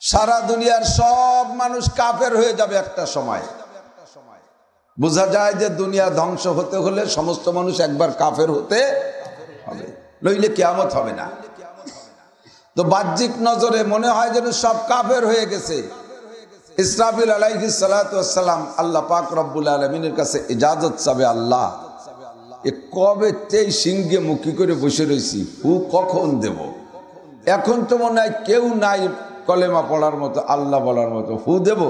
সারা দুনিয়ার সব মানুষ কাফের হয়ে যাবে একটা সময়। বোঝা যায় যে দুনিয়া ধ্বংস হতে হলে সমস্ত মানুষ একবার কাফের হতে হবে, নইলে কিয়ামত হবে না। তো বাহ্যিক নজরে মনে হয় যেন সব কাফের হয়ে গেছে। ইসরাফিল আলাইহিস সালাতু ওয়াস সালাম আল্লাহ পাক রব্বুল আলামিনের কাছে ইজাজত চাবে, আল্লাহ এ কবে তেই সিংহে মুখী করে বসে রয়েছি, হু কখন দেব? এখন তো মনে হয় কেউ নাই কলেমা পড়ার মতো, আল্লাহ বলার মতো, হু দেব?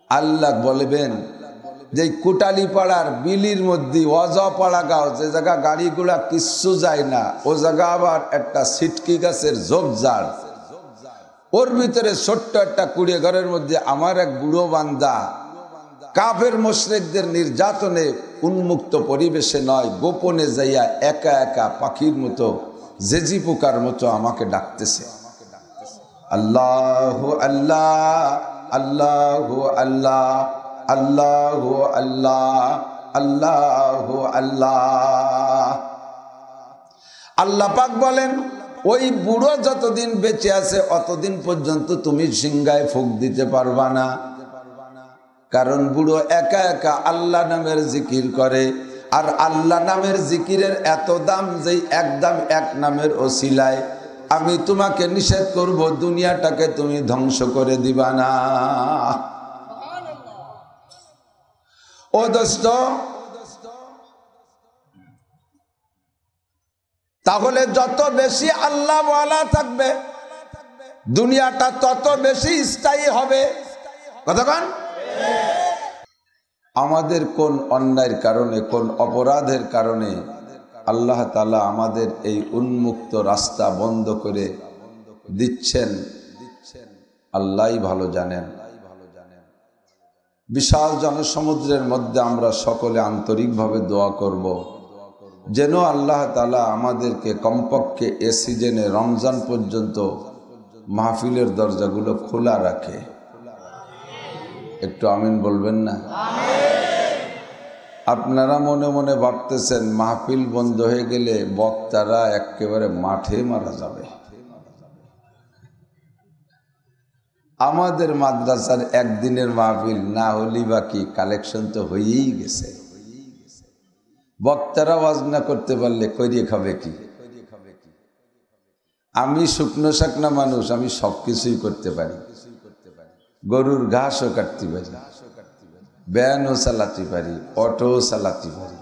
আল্লাহ বলবেন যে কুটালি পাড়ার বিলির মধ্যে অজপাড়া গাঁও, যে জায়গা গাড়িগুলা কিচ্ছু যায় না, ও জায়গা আবার একটা সিটকি গাছের ঝোপঝাড়, ওর ভিতরে ছোট্ট একটা কুড়িয়ে ঘরের মধ্যে আমার এক বুড়ো বান্দা কাফের মুশরিকদের নির্যাতনে উন্মুক্ত পরিবেশে নয়, গোপনে যাইয়া একা একা পাখির মতো, জেজি পোকার মতো আমাকে ডাকতেছে, আল্লাহ আল্লাহ আল্লাহ আল্লাহ আল্লাহ আল্লাহ আল্লাহ আল্লাহ। আল্লাহ পাক বলেন, ওই বুড়ো যতদিন বেঁচে আছে অতদিন পর্যন্ত তুমি সিংহায় ফুঁক দিতে পারবা না, কারণ বুড়ো একা একা আল্লাহ নামের জিকির করে। আর আল্লাহ নামের জিকিরের এত দাম যে একদম এক নামের ওসিলায় আমি তোমাকে নিষেধ করব, দুনিয়াটাকে তুমি ধ্বংস করে দিবা না। ও দোস্ত, তাহলে যত বেশি আল্লাহ ওয়ালা থাকবে দুনিয়াটা তত বেশি স্থায়ী হবে। কতক্ষণ? আমাদের কোন অন্যায়ের কারণে, কোন অপরাধের কারণে আল্লাহ তাআলা আমাদের এই উন্মুক্ত রাস্তা বন্ধ করে দিচ্ছেন আল্লাহই ভালো জানেন। বিশাল জনসমুদ্রের মধ্যে আমরা সকলে আন্তরিকভাবে দোয়া করব যেন আল্লাহ তাআলা আমাদেরকে কমপক্ষে এ সিজনে রমজান পর্যন্ত মাহফিলের দরজাগুলো খোলা রাখে। একটু আমিন বলবেন না? আপনারা মনে মনে ভাবতেছেন মাহফিল বন্ধ হয়ে গেলে বক্তারা একেবারে মাঠে মারা যাবে। আমাদের মাদ্রাসার একদিনের মাহফিল না হলি বাকি কালেকশন তো হয়েই গেছে। বক্তারা ওয়াজ না করতে পারলে করিয়ে খাবে কি? আমি শুকনো শাকনা মানুষ, আমি সবকিছুই করতে পারি। গরুর ঘাসও কাটতে পারি, ভ্যানও চালাতে পারি, অটো চালাতে পারি।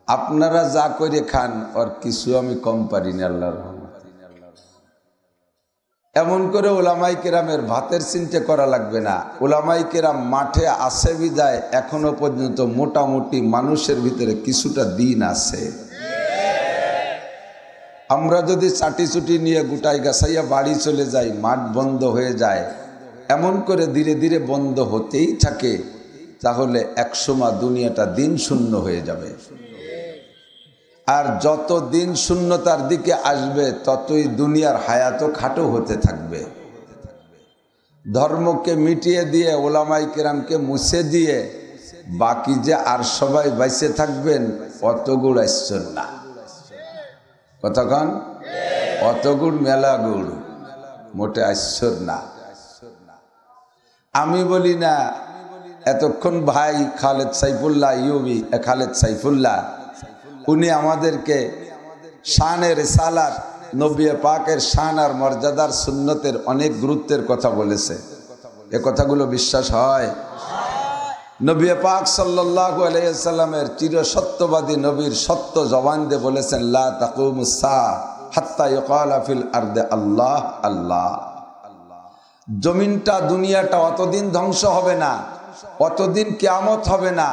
আপনারা যা করে খান ওর কিছু আমি কম পারি না, আল্লাহর রহমতে। এমন করে ওলামাই কেরামের ভাতের চিন্তা করা লাগবে না। ওলামাই কেরাম মাঠে আসে বিদায় এখনো পর্যন্ত মোটামুটি মানুষের ভিতরে কিছুটা দিন আছে। আমরা যদি চাটি চুটি নিয়ে গুটাই গাছাইয়া বাড়ি চলে যাই, মাঠ বন্ধ হয়ে যায়, এমন করে ধীরে ধীরে বন্ধ হতেই থাকে, তাহলে একসময় দুনিয়াটা দিন শূন্য হয়ে যাবে। আর যত দিন শূন্যতার দিকে আসবে ততই দুনিয়ার হায়াতও খাটো হতে থাকবে। ধর্মকে মিটিয়ে দিয়ে, ওলামাই কেরামকে মুছে দিয়ে বাকি যে আর সবাই বাইসে থাকবেন অত গুড় আসছেন না। কতক্ষণ? অত গুড় মেলা গুড় মোটে আসছেন না। আমি বলি না, এতক্ষণ ভাই খালেদ সাইফুল্লাহ ইউবি, খালেদ সাইফুল্লাহ, উনি আমাদেরকে শানের রিসালাত, নবী পাকের শান আর মর্যাদার সুন্নতের অনেক গুরুত্বের কথা বলেছে। এ কথাগুলো বিশ্বাস হয়? নবী পাক সাল্লাল্লাহু আলাইহি ওয়াসাল্লামের চিরসত্যবাদী নবীর সত্য জবান দিয়ে বলেছেন, লা তাকুমুস সাআ হাত্তা ইউকালা ফিল আরদি আল্লাহ আল্লাহ। জমিনটা, দুনিয়াটা অতদিন ধ্বংস হবে না, অতদিন কিয়ামত হবে না,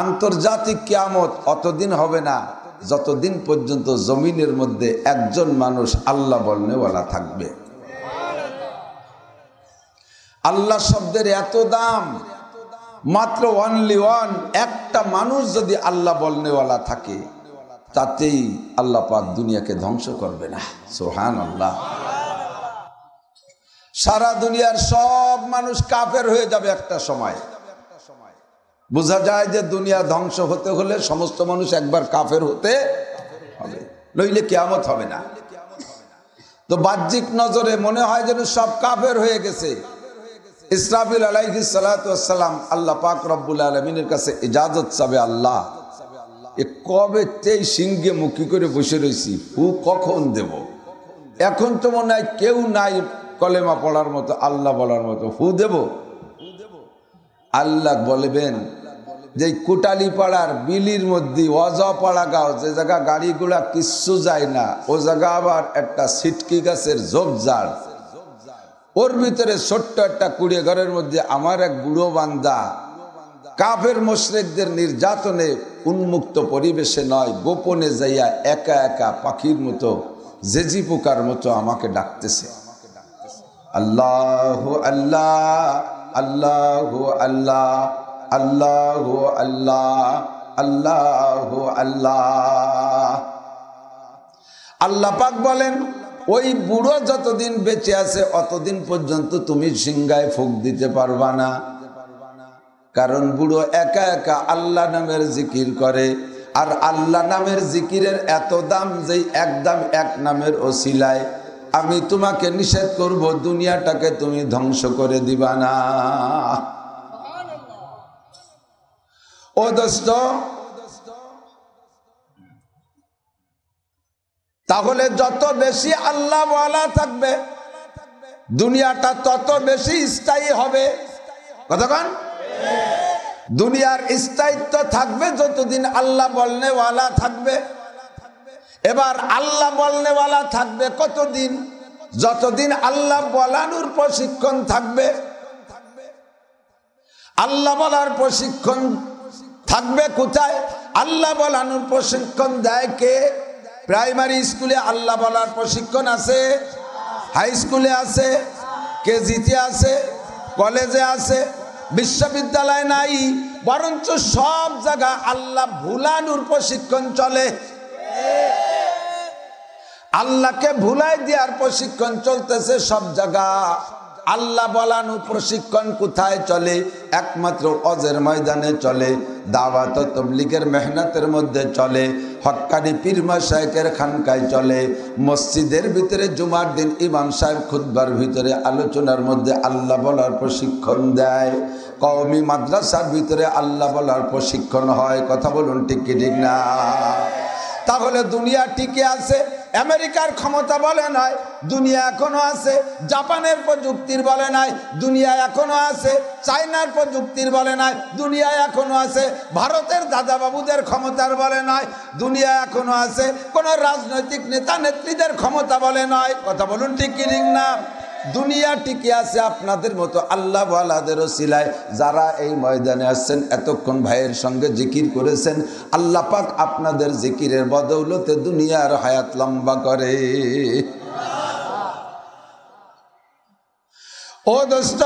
আন্তর্জাতিক কিয়ামত অতদিন হবে না যতদিন পর্যন্ত জমিনের মধ্যে একজন মানুষ আল্লাহ বলনেওয়ালা থাকবে। আল্লাহ শব্দের এত দাম, মাত্র অনলি ওয়ান, একটা মানুষ যদি আল্লাহ বলনেওয়ালা থাকে তাতেই আল্লাহ পাক দুনিয়াকে ধ্বংস করবে না। সুবহানাল্লাহ। সারা দুনিয়ার সব মানুষ কাফের হয়ে যাবে একটা সময়। বোঝা যায় যে দুনিয়া ধ্বংস হতে হলে সমস্ত মানুষ একবার কাফের হতে হবে, নইলে কিয়ামত হবে না। তো বাহ্যিক নজরে মনে হয় যেন সব কাফের হয়ে গেছে। ইসরাফিল আলাইহিস সালাতু ওয়াস সালাম আল্লাহ পাক রব্বুল আলামিনের কাছে ইজাজত চাবে, আল্লাহ এ কবে তেই সিংহে মুখী করে বসে রয়েছি, হু কখন দেব? এখন তো মনে হয় কেউ নাই কলেমা পড়ার মতো, আল্লাহ বলার মতো, হু দেব? আল্লাহ বলবেন যে কুটালি পাড়ার বিলির মধ্যে অজপাড়া গাঁও, যে জায়গা গাড়িগুলা কিচ্ছু যায় না, ও জায়গা আবার একটা সিটকি গাছের ঝোপঝাড়, ওর ভিতরে ছোট্ট একটা কুড়িয়ে ঘরের মধ্যে আমার এক বুড়ো বান্দা কাফের মুশরিকদের নির্যাতনে উন্মুক্ত পরিবেশে নয়, গোপনে যাইয়া একা একা পাখির মতো, জেজি পোকার মতো আমাকে ডাকতেছে, আল্লাহ আল্লাহ আল্লাহ আল্লাহ আল্লাহ আল্লাহ আল্লাহ আল্লাহ। আল্লাহ পাক বলেন, ওই বুড়ো যতদিন বেঁচে আছে অতদিন পর্যন্ত তুমি সিংহায় ফুঁক দিতে পারবা না, কারণ বুড়ো একা একা আল্লাহ নামের জিকির করে। আর আল্লাহ নামের জিকিরের এত দাম যে একদম এক নামের ওসিলায় আমি তোমাকে নিষেধ করব, দুনিয়াটাকে তুমি ধ্বংস করে দিবা না। ও দোস্ত, তাহলে যত বেশি আল্লাহ ওয়ালা থাকবে দুনিয়াটা তত বেশি স্থায়ী হবে। কতক্ষণ? দুনিয়ার স্থায়িত্ব থাকবে যতদিন আল্লাহ বলনেওয়ালা থাকবে। এবার আল্লাহ বলনেওয়ালা থাকবে কতদিন? যতদিন আল্লাহ বলানোর প্রশিক্ষণ থাকবে। আল্লাহ বলার প্রশিক্ষণ থাকবে কোথায়? আল্লাহ বলানোর প্রশিক্ষণ দেয় কে? প্রাইমারি স্কুলে আল্লাহ বলার প্রশিক্ষণ আছে, হাই স্কুলে আছে, কেজিতে আছে, কলেজে আছে, বিশ্ববিদ্যালয় নাই, বরঞ্চ সব জায়গা আল্লাহ ভুলানোর প্রশিক্ষণ চলে। আল্লাহকে ভুলাই দেওয়ার প্রশিক্ষণ চলতেছে সব জায়গা। আল্লাহ বলানোর প্রশিক্ষণ কোথায় চলে? একমাত্র অজের ময়দানে চলে, দাওয়াত ও তাবলীগের মেহনতের মধ্যে চলে, হক্কানি পীর মাশায়েখের খানকায় চলে, মসজিদের ভিতরে জুমার দিন ইমাম সাহেব খুতবার ভিতরে আলোচনার মধ্যে আল্লাহ বলার প্রশিক্ষণ দেয়, কওমি মাদ্রাসার ভিতরে আল্লাহ বলার প্রশিক্ষণ হয়। কথা বলুন ঠিক কি ঠিক না? তাহলে দুনিয়া টিকে আছে। আমেরিকার ক্ষমতা বলে নয়, দুনিয়া এখনো আছে। জাপানের প্রযুক্তির বলে নাই, দুনিয়া এখনো আছে। চায়নার প্রযুক্তির বলে নাই, দুনিয়া এখনো আছে। ভারতের দাদাবাবুদের ক্ষমতার বলে নয়, দুনিয়া এখনো আছে। কোন রাজনৈতিক নেতা নেত্রীদের ক্ষমতা বলে নয়। কথা বলুন ঠিক কি ঠিক না? দুনিয়া টিকে আছে আপনাদের মতো আল্লাহ ওয়ালাদের ওসিলায়। যারা এই ময়দানে আসছেন, এতক্ষণ ভাইয়ের সঙ্গে জিকির করেছেন, আল্লাহ পাক আপনাদের জিকিরের বদৌলতে দুনিয়ার হায়াত লম্বা করে। ও দোস্ত,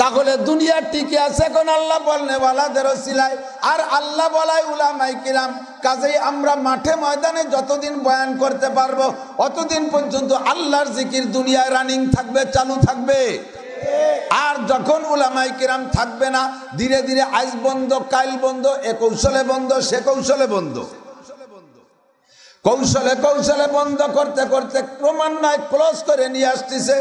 তাহলে দুনিয়া টিকে আছে কোন? আল্লাহ বলনেওয়ালাদের ওসিলায়। আর আল্লাহ বলাই উলামায়ে কিরাম। কাজেই আমরা মাঠে ময়দানে যতদিন বয়ান করতে পারবো অতদিন পর্যন্ত আল্লাহর জিকির দুনিয়ায় রানিং থাকবে, চালু থাকবে। আর যখন উলামায়ে কিরাম থাকবে না, ধীরে ধীরে আজ বন্ধ, কাল বন্ধ, এ কৌশলে বন্ধ, সে কৌশলে বন্ধ, কৌশলে কৌশলে বন্ধ করতে করতে ক্রমান্বয়ে ক্লোজ করে নিয়ে আসতেছে।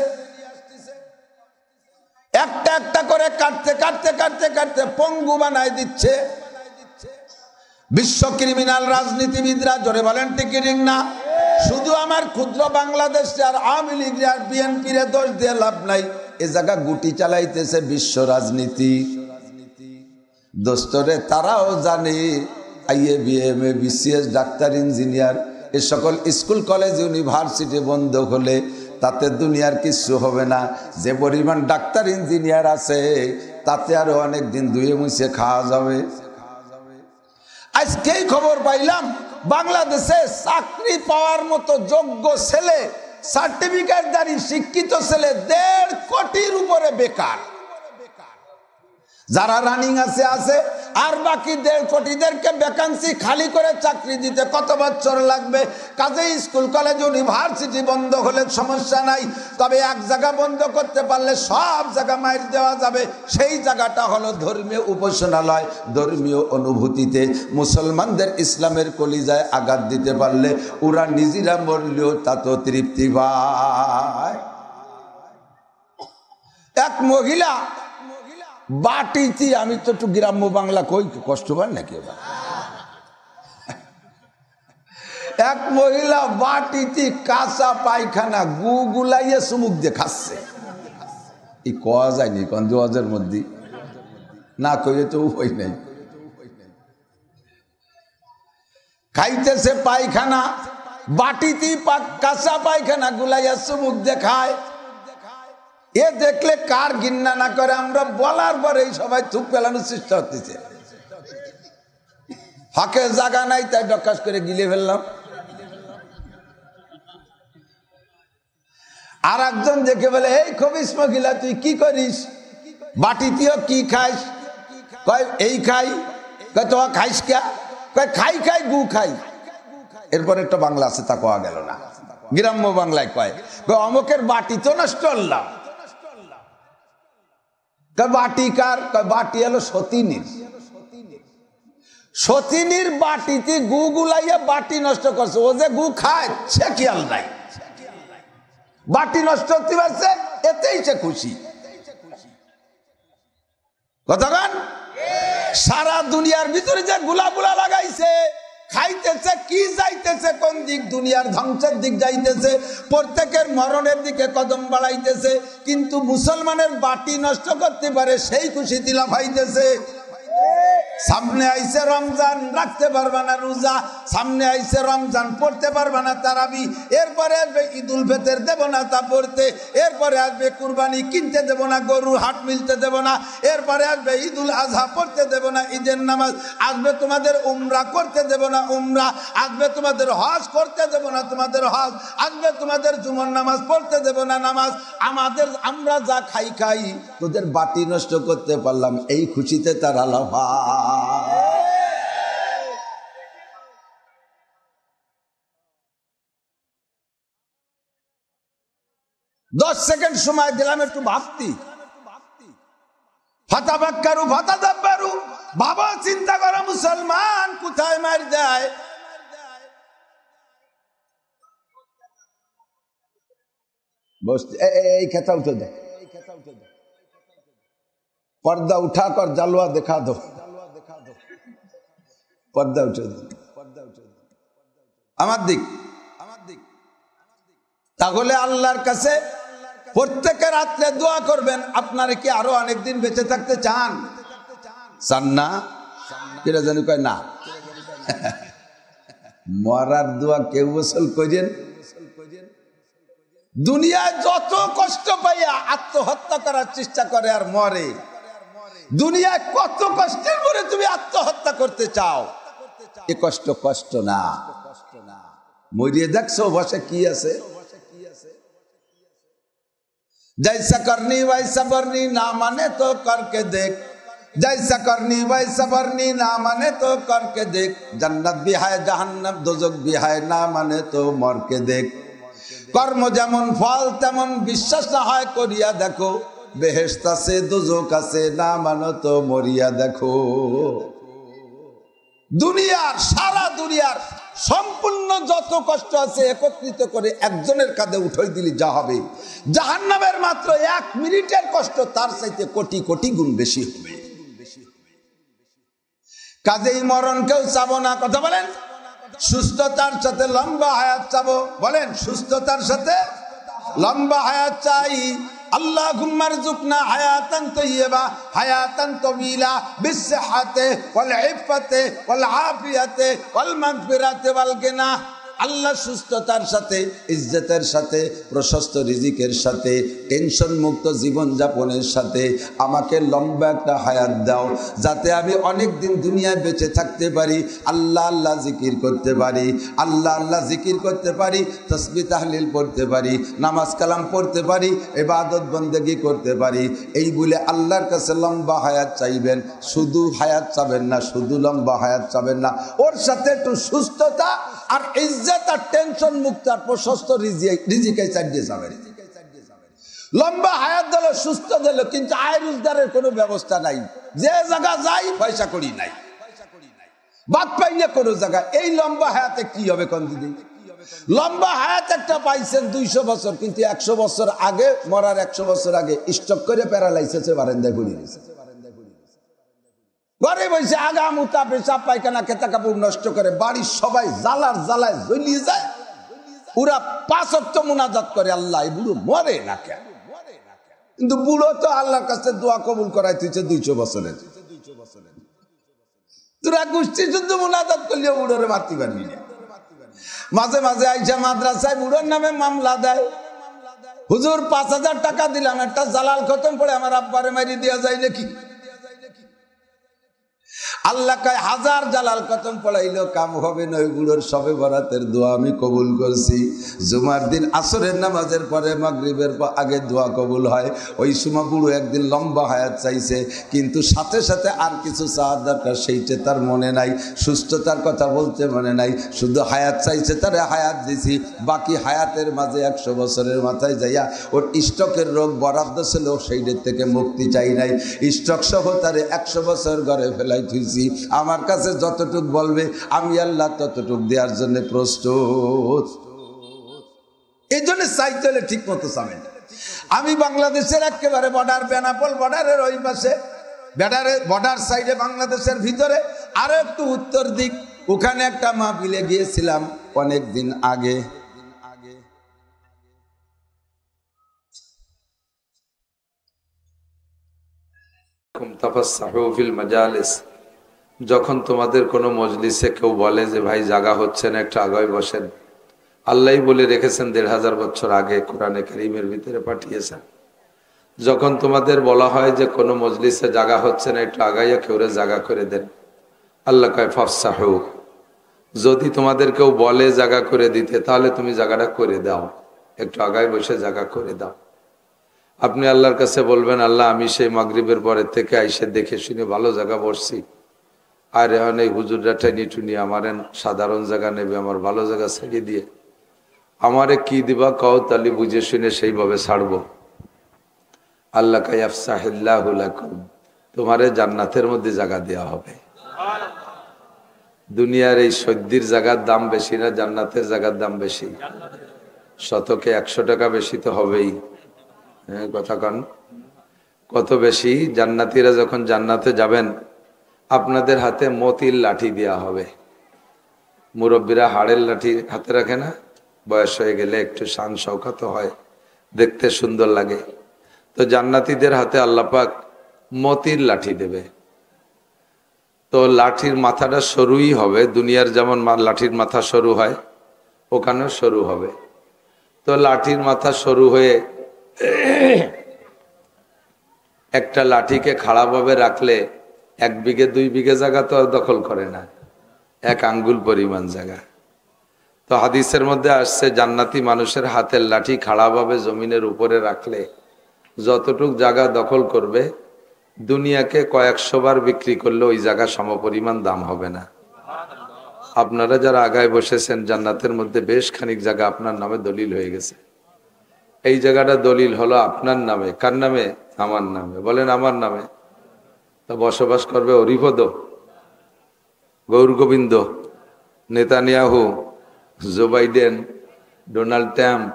একটা একটা করে কাটতে কাটতে কাটতে কাটতে পঙ্গু বানাই দিচ্ছে। বিশ্ব ক্রিমিনাল রাজনীতিবিদরা, জোরে বলেন ঠিক কি ঠিক না? শুধু আমার ক্ষুদ্র বাংলাদেশ আর আওয়ামী লীগ আর বিএনপির দোষ দিয়ে লাভ নাই। এ জায়গা গুটি চালাইতেছে বিশ্ব রাজনীতি। দোস্তরে, তারাও জানে IA, BMA, BCS, doctor, engineer, এ সকল স্কুল কলেজ ইউনিভার্সিটি বন্ধ হলে তাতে দুনিয়ার কিছু হবে না। যে পরিমাণ ডাক্তার ইঞ্জিনিয়ার আছে তাতে আরো অনেক দিন ধুয়ে মুছে খাওয়া যাবে। আজকেই খবর পাইলাম বাংলাদেশে চাকরি পাওয়ার মতো যোগ্য ছেলে, সার্টিফিকেটধারী শিক্ষিত ছেলে 1.5 কোটির উপরে বেকার। যারা রানিং আছে আছে, আর বাকি 1.5 কোটিদেরকে ভ্যাকান্সি খালি করে চাকরি দিতে কত বছর লাগবে? কাজেই স্কুল কলেজ ইউনিভার্সিটি বন্ধ হলে সমস্যা নাই, তবে এক জায়গা বন্ধ করতে পারলে সব জায়গা মাইর দেওয়া যাবে। সেই জায়গাটা হলো ধর্মীয় উপাসনালয়। ধর্মীয় অনুভূতিতে মুসলমানদের ইসলামের কলিজায় আঘাত দিতে পারলে ওরা নিজেরা মরলেও তাতে তৃপ্তি পায়। এক মহিলা বাটিতে, আমি তো একটু গ্রাম্য বাংলা কই, কষ্ট পান নাকি? এক মহিলা বাটিতে কাঁচা পায়খানা গুলাইয়ে চুমুক দিয়ে খাচ্ছে। এই কয়া যায়নি কঞ্জের মধ্যে না কইয়ে তো উপায় নেই। খাইতেছে পায়খানা, বাটিতে কাঁচা পায়খানা গুলাইয়া চুমুক দিয়ে খায়। এ দেখলে কার ঘৃণা না করে? আমরা বলার পরে সবাই থুক পেলানোর চেষ্টা হতেছে। ফাঁকে জায়গা নাই তাই ডকাস করে গিলে ফেললাম। আর একজন দেখে বলে, এই খবিস মহিলা তুই কি করিস? বাটিতেও কি খাইস? কয় এই খাই। কয় তো খাইস কে? কয় খাই খাই গু খাই। এরপর একটা বাংলা আছে তা কোয়া গেল না, গ্রাম্য বাংলায় কয় অমুকের বাটি তো নষ্ট করলাম। বাটি কার? বাটি হলো সতীনীর। সতীনীর বাটিতে গু গুলাইয়া বাটি নষ্ট করছে। ও যে গু খায় সে খেয়াল নাই, বাটি নষ্ট করতে পারছে এতেই সে খুশি। কতক্ষণ সারা দুনিয়ার ভিতরে যে গুলা গুলা লাগাইছে, খাইতেছে কি যাইতেছে কোন দিক? দুনিয়ার ধ্বংসের দিক যাইতেছে, প্রত্যেকের মরণের দিকে কদম বাড়াইতেছে। কিন্তু মুসলমানের বাটি নষ্ট করতে পারে সেই খুশি দিলা ভাইতেছে। সামনে আইছে রমজান, রাখতে পারবা না রোজা। সামনে আইছে রমজান, পড়তে পারবা না তারাবি। এরপরে আসবে ঈদুল ফিতর, দেব না তা পড়তে। এরপরে আসবে কুরবানি, কিনতে দেব না, গরুর হাট মিলতে দেব না। এরপরে আসবে ঈদুল আজহা, পড়তে দেব না ঈদের নামাজ। আসবে তোমাদের উমরা, করতে দেব না উমরা। আসবে তোমাদের হজ, করতে দেব না তোমাদের হজ। আসবে তোমাদের জুমার নামাজ, পড়তে দেব না নামাজ। আমরা যা খাই খাই, তোদের বাটি নষ্ট করতে পারলাম, এই খুশিতে তারা লাফা। 10 সেকেন্ড সময় দিলাম একটু ভাবতি। ফাতাবাক্কারু ফাতাদাব্বারু, ভাবো, চিন্তা করো মুসলমান কোথায় মার যায়। এই খেতা উঠে দে, पर्दा उठा कर जलवा दिखा दो, पर्दा उठे दो, আমার দিক। তাহলে আল্লাহর কাছে প্রত্যেকের রাত্রে দোয়া করবেন। আপনারা কি আরো অনেক দিন বেঁচে থাকতে চান? চান না? কেরা জানি কয় না। মরার দোয়া কেউ গোসল করেন? দুনিয়ায় যত কষ্ট পাইয়া আত্মহত্যা করার চেষ্টা করে আর মরে। দুনিয়ায় কত কষ্টের পরে তুমি আত্মহত্যা করতে চাও? এ কষ্ট কষ্ট না, মরিয়ে দেখছো বসে কি আছে। जैसा करनी वैसा भरनी, ना माने तो करके देख। जैसा करनी वैसा भरनी, ना माने तो करके देख। जन्नत भी है जहन्नम दोजख भी है, ना माने तो मर के देख। कर्म যেমন ফল তেমন বিশ্বাস না হয় করিয়া দেখো। বেহেশত আছে দোজখ আছে, না মানো তো মরিয়া দেখো। দুনিয়ার সারা দুনিয়ার সম্পূর্ণ যত কষ্ট আছে একত্রিত করে একজনের কাঁধে উঠাই দিলি যা হবে। জাহান্নামের মাত্র 1 মিনিটের কষ্ট তার চাইতে কোটি কোটি গুণ বেশি হবে। কাজেই মরণ কেউ চাবো না। কথা বলেন। সুস্থতার সাথে লম্বা হায়াত চাবো। বলেন সুস্থতার সাথে লম্বা হায়াত চাই। আল্লাহুম্মা রযুকনা হায়াতান তাইয়্যিবা, হায়াতান তাওয়িলা, বিসসিহাতি ওয়াল ইফফাতি ওয়াল আফিয়াতি ওয়াল মাগফিরাতি ওয়াল গিনা। আল্লাহ সুস্থতার সাথে, ইজ্জতের সাথে, প্রশস্ত রিজিকের সাথে, টেনশন মুক্ত জীবন যাপনের সাথে আমাকে লম্বা একটা হায়াত দাও, যাতে আমি অনেক দিন দুনিয়ায় বেঁচে থাকতে পারি, আল্লাহ আল্লাহ জিকির করতে পারি, আল্লাহ আল্লাহ জিকির করতে পারি, তাসবিহ তাহলিল পড়তে পারি, নামাজ কালাম পড়তে পারি, ইবাদত বন্দেগী করতে পারি। এই বলে আল্লাহর কাছে লম্বা হায়াত চাইবেন। শুধু হায়াত চাবেন না, শুধু লম্বা হায়াত চাবেন না, ওর সাথে একটু সুস্থতা আর ইজ্জত আর টেনশন মুক্ত আর প্রশস্ত রিজিকে চাইতে যাবেন। লম্বা হায়াত দিল, সুস্থ দিল, কিন্তু আয় রোজগারের কোনো ব্যবস্থা নাই। যে জায়গা যাই পয়সা করি নাই, বাদ পাই না কোনো জায়গা। এই লম্বা হায়াতে কি হবে কোন দিদি? লম্বা হায়াত একটা পাইছেন 200 বছর, কিন্তু 100 বছর আগে, মরার 100 বছর আগে স্ট্রোক করে প্যারালাইসিসে বারান্দায় ঘুরিয়ে দিয়েছে। ঘরে বসে আগা মুতা পেশাব পায়খানা খেতা কাপড় নষ্ট করে, বাড়ির সবাই জ্বালার জ্বালায় জ্বলিয়ে যায়। পুরা 5 ওয়াক্ত মুনাজাত করে, আল্লাহ এই বুড়ো মরে না কেন? কিন্তু বুড়ো তো আল্লাহর কাছে দোয়া কবুল করাই দিয়েছে 200 বছরের। তোরা গোষ্ঠী শুদ্ধ মুনাজাত করলেও বুড়োরে মারতে পারবি না। মাঝে মাঝে আইসা মাদ্রাসায় বুড়োর নামে মামলা দেয়। হুজুর 5000 টাকা দিলাম, একটা জালাল খতম পড়ে আমার আব্বারে মারি দেওয়া যায় নাকি? আল্লাহ কয় 1000 জালাল খতম পড়াইলো কাম হবে না। ওই বুড়োর সবে বরাতের দোয়া আমি কবুল করছি। জুমার দিন আসরের নামাজের পরে মাগরিবের আগে দোয়া কবুল হয়। ওই সময় বুড়ো একদিন লম্বা হায়াত চাইছে, কিন্তু সাথে সাথে আর কিছু চাওয়ার দরকার সেইটা তার মনে নাই, সুস্থতার কথা বলতে মনে নাই, শুধু হায়াত চাইছে, তারে হায়াত দিছি। বাকি হায়াতের মাঝে 100 বছরের মাথায় যাইয়া ওর স্ট্রোকের রোগ বরাদ্দ ছিল, সেইটার থেকে মুক্তি চাই নাই। স্ট্রোক সহ তারে 100 বছর ঘরে ফেলাই থুইছি। আমার কাছে যতটুক বলবে আমি আল্লাহ ততটুক দেওয়ার জন্য প্রস্তুত। এই জন্য চাইতে হলে ঠিক মতো চাবেন। আমি বাংলাদেশের একেবারে বর্ডার, বেনাপোল বর্ডারের ওই পাশে, বর্ডার সাইডে বাংলাদেশের ভিতরে আরো একটু উত্তর দিক, ওখানে একটা মাহফিলে গিয়েছিলাম অনেক দিন আগে। যখন তোমাদের কোনো মজলিসে কেউ বলে যে ভাই জায়গা হচ্ছে না, একটু আগায় বসেন, আল্লাহই বলে রেখেছেন 1500 বছর আগে কোরআনে কারীমের ভিতরে পাঠিয়েছেন। যখন তোমাদের বলা হয় যে কোনো মজলিসে জায়গা হচ্ছে না, একটু আগাইয়া কেউরে জায়গা করে দেন, আল্লাহ কয় ফাফসাহু। যদি তোমাদের কেউ বলে জায়গা করে দিতে, তাহলে তুমি জায়গাটা করে দাও, একটু আগায় বসে জায়গা করে দাও। আপনি আল্লাহর কাছে বলবেন, আল্লাহ আমি সেই মাগরিবের পরের থেকে আইসে দেখে শুনে ভালো জায়গা বসছি, আর এখন এই হুজুররা টেনি টুনি আমার সাধারণ জায়গা নেবে, আমার ভালো জায়গা ছেড়ে দিয়ে আমারে কি দিবা কও, তাহলে বুঝে শুনে সেইভাবে ছাড়বো। আল্লাহ কায়াফসাহিল্লাহু লাকুম, তোমারে জান্নাতের মধ্যে জায়গা দেওয়া হবে। দুনিয়ার এই সদ্যির জায়গার দাম বেশি না জান্নাতের জায়গার দাম বেশি? শতকে 100 টাকা বেশি তো হবেই। হ্যাঁ কথা কন, কত বেশি? জান্নাতীরা যখন জান্নাতে যাবেন, আপনাদের হাতে মতির লাঠি দেওয়া হবে। মুরব্বীরা হাড়ের লাঠি হাতে রাখে না, বয়স হয়ে গেলে একটু শান শৌকত হয়, দেখতে সুন্দর লাগে। তো জান্নাতীদের হাতে আল্লাহ পাক মতির লাঠি দেবে। তো লাঠির মাথাটা সরুই হবে, দুনিয়ার যেমন লাঠির মাথা সরু হয়, ওখানেও সরু হবে। তো লাঠির মাথা সরু হয়ে একটা লাঠিকে খাড়াভাবে রাখলে 1 বিঘে 2 বিঘে জায়গা তো আর দখল করে না, 1 আঙ্গুল পরিমাণ জায়গা। তো হাদিসের মধ্যে আসছে, জান্নাতি মানুষের হাতের লাঠি খাড়াভাবে জমিনের উপরে রাখলে যতটুক জায়গা দখল করবে, দুনিয়াকে কয়েকশো বার বিক্রি করলে ওই জায়গা সমপরিমাণ দাম হবে না। আপনারা যারা আগায় বসেছেন, জান্নাতের মধ্যে বেশ খানিক জায়গা আপনার নামে দলিল হয়ে গেছে। এই জায়গাটা দলিল হলো আপনার নামে। কার নামে? আমার নামে। বলেন আমার নামে। তা বসবাস করবে Haripada, Gour Gobinda, Netanyahu, Joe Biden, Donald Trump,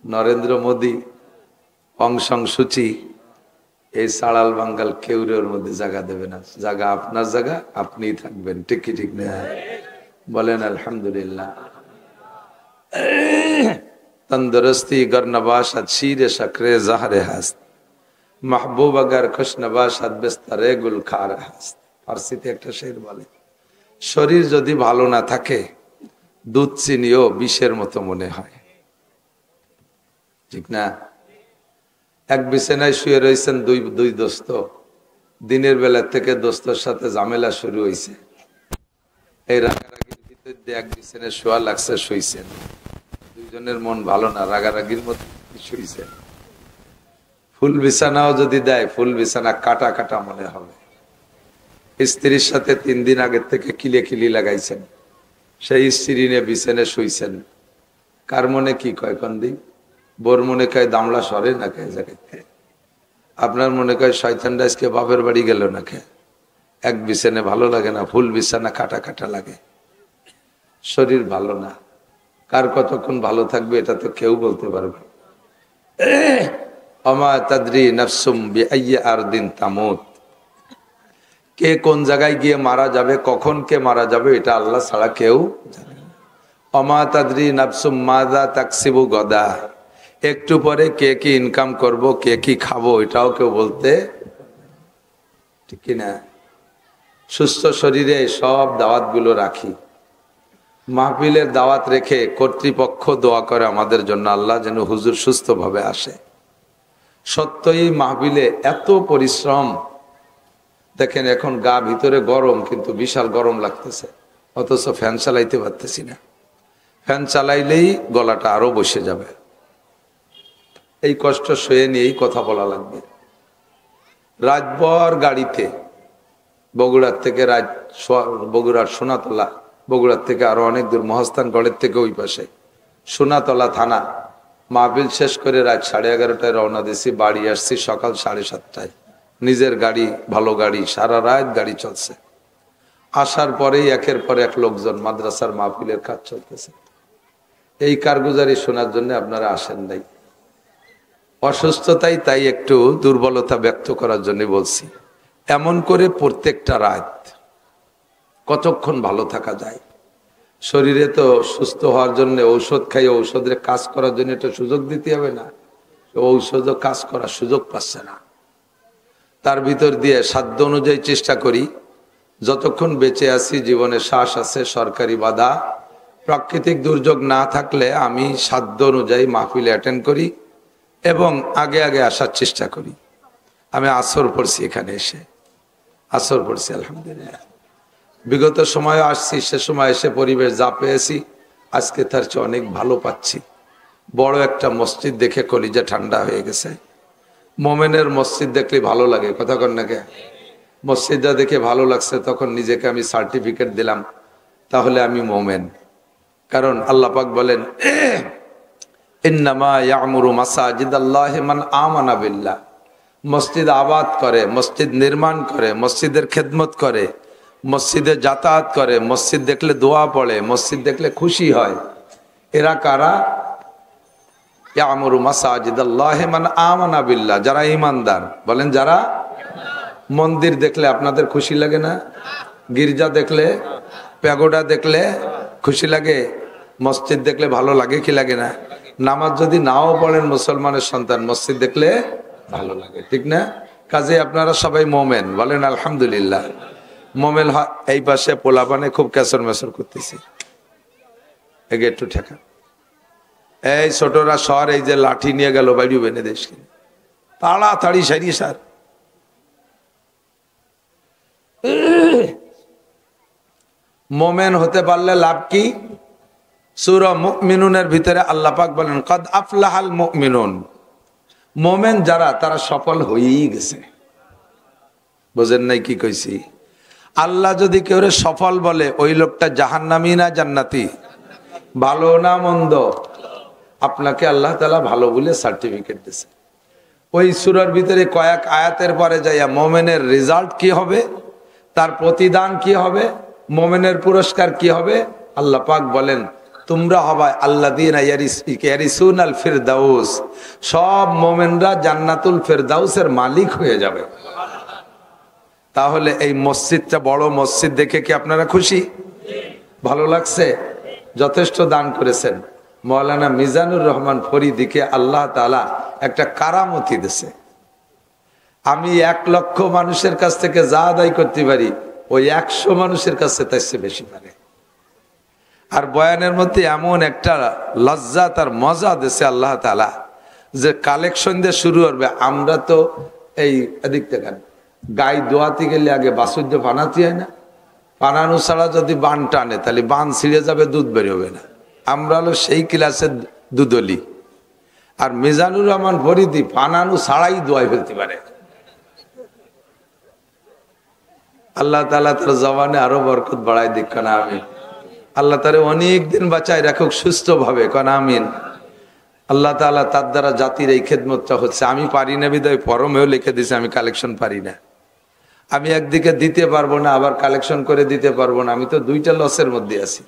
Narendra Modi, Aung San Suu Kyi, এই সাড়াল বাঙ্গাল কেউরে ওর মধ্যে জায়গা দেবে না। জায়গা আপনার জায়গা, আপনিই থাকবেন। ঠিক কি ঠিক না? বলেন আলহামদুলিল্লাহ। তন্দুরস্তি গর নবাশাত শিরে শকরে জাহরে হাস্ত, মাহবুব আগার খুশ নবাশাত বিস্তরে গুল খার হাস্ত। ফার্সিতে একটা শের বলে, শরীর যদি ভালো না থাকে দুধ চিনিও বিষের মতো মনে হয়, ঠিক না? এক বিছানায় শুয়ে রয়েছেন দুই দোস্ত, দিনের বেলা থেকে দোস্তর সাথে ঝামেলা শুরু হয়েছে, এই রাগারাগির ভিতর দিয়ে এক বিছানায় শোয়া লাগছে, শুইছেন, দুইজনের মন ভালো না, রাগারাগির মধ্যে শুইছেন। ফুল বিছানাও যদি দেয়, ফুল বিছানা কাটা কাটা মনে হবে। স্ত্রীর সাথে 3 দিন আগের থেকে কিলি লাগাইছেন, সেই স্ত্রী নিয়ে বিছানায় শুইছেন, কার মনে কি কয় কন্দি? বোর মনে কয় দামলা সরে না কে জায়গাতে, আপনার মনে কয় শয়তানটা আজকে বাপের বাড়ি গেল না কে। এক বিছানে ভালো লাগে না, ফুল বিছানা কাটা কাটা লাগে, শরীর ভালো না। কার কতক্ষণ ভালো থাকবে এটা তো কেউ বলতে পারবে। অমা তাদরি নাফসুম বিআইয়ি আরদিন তামুত, কে কোন জায়গায় গিয়ে মারা যাবে, কখন কে মারা যাবে, এটা আল্লাহ ছাড়া কেউ জানে না। অমা তাদরি নাফসুম মাযা তাকসিবু গদা, একটু পরে কে কি ইনকাম করব, কে কি খাবো, এটাও কেউ বলতে, ঠিক কিনা? সুস্থ শরীরে সব দাওয়াতগুলো রাখি, মাহফিলের দাওয়াত রেখে কর্তৃপক্ষ দোয়া করে আমাদের জন্য, আল্লাহ যেন হুজুর সুস্থভাবে আসে। সত্যই মাহফিলে এত পরিশ্রম, দেখেন এখন গা ভিতরে গরম, কিন্তু বিশাল গরম লাগতেছে, অথচ ফ্যান চালাইতে পারতেছি না। ফ্যান চালাইলেই গলাটা আরো বসে যাবে, এই কষ্ট সয়ে নিয়েই কথা বলা লাগবে। রাতভর গাড়িতে, বগুড়ার থেকে বগুড়ার সোনাতলা, বগুড়ার থেকে আরো অনেক দূর, মহাস্থানগড়ের থেকে ওই পাশে সোনাতলা থানা, মাহফিল শেষ করে রাত 11:30টায় রওনা দিয়েছি, বাড়ি আসছি সকাল 7:30টায়। নিজের গাড়ি, ভালো গাড়ি, সারা রাত গাড়ি চলছে। আসার পরেই একের পর এক লোকজন, মাদ্রাসার মাহফিলের কাজ চলতেছে, এই কারগুজারি শোনার জন্য আপনারা আসেন নাই। অসুস্থতাই তাই একটু দুর্বলতা ব্যক্ত করার জন্য বলছি। এমন করে প্রত্যেকটা রাত কতক্ষণ ভালো থাকা যায়? শরীরে তো সুস্থ হওয়ার জন্য ঔষধ খাই, ঔষধের কাজ করার জন্য একটা সুযোগ দিতে হবে না? ঔষধও কাজ করার সুযোগ পাচ্ছে না। তার ভিতর দিয়ে সাধ্য অনুযায়ী চেষ্টা করি, যতক্ষণ বেঁচে আছি, জীবনে শ্বাস আছে, সরকারি বাধা, প্রাকৃতিক দুর্যোগ না থাকলে আমি সাধ্য অনুযায়ী মাহফিলে অ্যাটেন্ড করি এবং আগে আগে আসার চেষ্টা করি। আমি আসর পড়ছি, এখানে এসে আসর পড়ছি আলহামদুলিল্লাহ। বিগত সময় আসছি, সে সময় এসে পরিবেশ যা পেয়েছি আজকে তার চেয়ে অনেক ভালো পাচ্ছি। বড় একটা মসজিদ দেখে কলিজা ঠান্ডা হয়ে গেছে। মোমেনের মসজিদ দেখলে ভালো লাগে, কথা কন না কে? মসজিদটা দেখে ভালো লাগছে, তখন নিজেকে আমি সার্টিফিকেট দিলাম, তাহলে আমি মোমেন। কারণ আল্লাহ পাক বলেন, ইন্নামা ইয়ামুরু মাসাজিদাল্লাহি মান আমানা বিল্লাহ, মসজিদ আবাদ করে, মসজিদ নির্মাণ করে, মসজিদের খেদমত করে, মসজিদে যাতায়াত করে, মসজিদ দেখলে দোয়া পড়ে, মসজিদ দেখলে খুশি হয়, এরা কারা? ইয়ামুরু মাসাজিদাল্লাহি মান আমানা বিল্লাহ, যারা ঈমানদার। বলেন যারা। মন্দির দেখলে আপনাদের খুশি লাগে না? গির্জা দেখলে, প্যাগোডা দেখলে খুশি লাগে? মসজিদ দেখলে ভালো লাগে কি লাগে না? নামাজ যদি নাও পড়েন মুসলমানের সন্তান, মসজিদ দেখলে ভালো লাগে, ঠিক না? কাজে আপনারা সবাই মোমেন, বলেন আলহামদুলিল্লাহ। মোমেন। এই পাশে পোলাপানে খুব ক্যাসর মেসর করতেছি, এগে একটু ঠেকা। এই ছোটরা শহর, এই যে লাঠি নিয়ে গেল বাড়ি বেনে দেশ, তাড়াতাড়ি সারি সার। মোমেন হতে পারলে লাভ কি? সূরা মুমিনুনের ভিতরে আল্লাহ পাক বলেন, কদ আফলাহাল মুমিনুন, মোমেন যারা, তারা সফল হয়েই গেছে। বুঝেন নাই কি কইছি? আল্লাহ যদি কেউ সফল বলে, ওই লোকটা জাহান্নামী না জান্নাতি? ভালো না মন্দ? আপনাকে আল্লাহ তাআলা ভালো বলে সার্টিফিকেট দিয়েছে। ওই সূরার ভিতরে কয়েক আয়াতের পরে যাইয়া মোমেনের রেজাল্ট কি হবে, তার প্রতিদান কি হবে, মোমেনের পুরস্কার কি হবে, আল্লাহ পাক বলেন, তোমরা হবাই আল্লাযীনা ইয়ারিসুনাল ফিরদাউস, সব মোমেনরা জান্নাতুল ফিরদাউসের মালিক হয়ে যাবে। তাহলে এই মসজিদটা বড় মসজিদ দেখে কি আপনারা খুশি? ভালো লাগছে? যথেষ্ট দান করেছেন। মাওলানা মিজানুর রহমান ফরিদিকে আল্লাহ তাআলা একটা কারামতি দিয়েছে। আমি 1 লক্ষ মানুষের কাছ থেকে যা আদায় করতে পারি, ওই 100 মানুষের কাছে তার চেয়ে বেশি পারে। আর বয়ানের মধ্যে এমন একটা লজ্জাত আর মজা দিয়েছে আল্লাহ তাআলা যে কালেকশন দিয়ে শুরু করবে। আমরা তো এই এদিক থেকে গাই দোয়াতে গেলে আগে বাসুদ্য বানাতে হয় না, বানানো ছাড়া যদি বান টানে তাহলে বান ছিঁড়ে যাবে, দুধ বেরোবে না। আমরা হলো সেই ক্লাসের দুধলি। আর মিজানুর রহমান ফরিদি বানানো ছাড়াই দোয়াই ফেলতে পারে। আল্লাহ তাআলা তার জবানে আরো বরকত বাড়ায় দিক কানা আমিন। আল্লাহ তারে অনেক দিন বাঁচায় রাখুক সুস্থ ভাবে কানা আমিন। আল্লাহ তাআলা তার দ্বারা জাতির এই খেদমতটা হচ্ছে। আমি পারি না বিদায় ফরমেও লিখে দিছে আমি কালেকশন পারি না। আমি একদিকে দিতে পারবো না, আবার কালেকশন করে দিতে পারবো না। আমি তো দুইটা লসের মধ্যে আছি।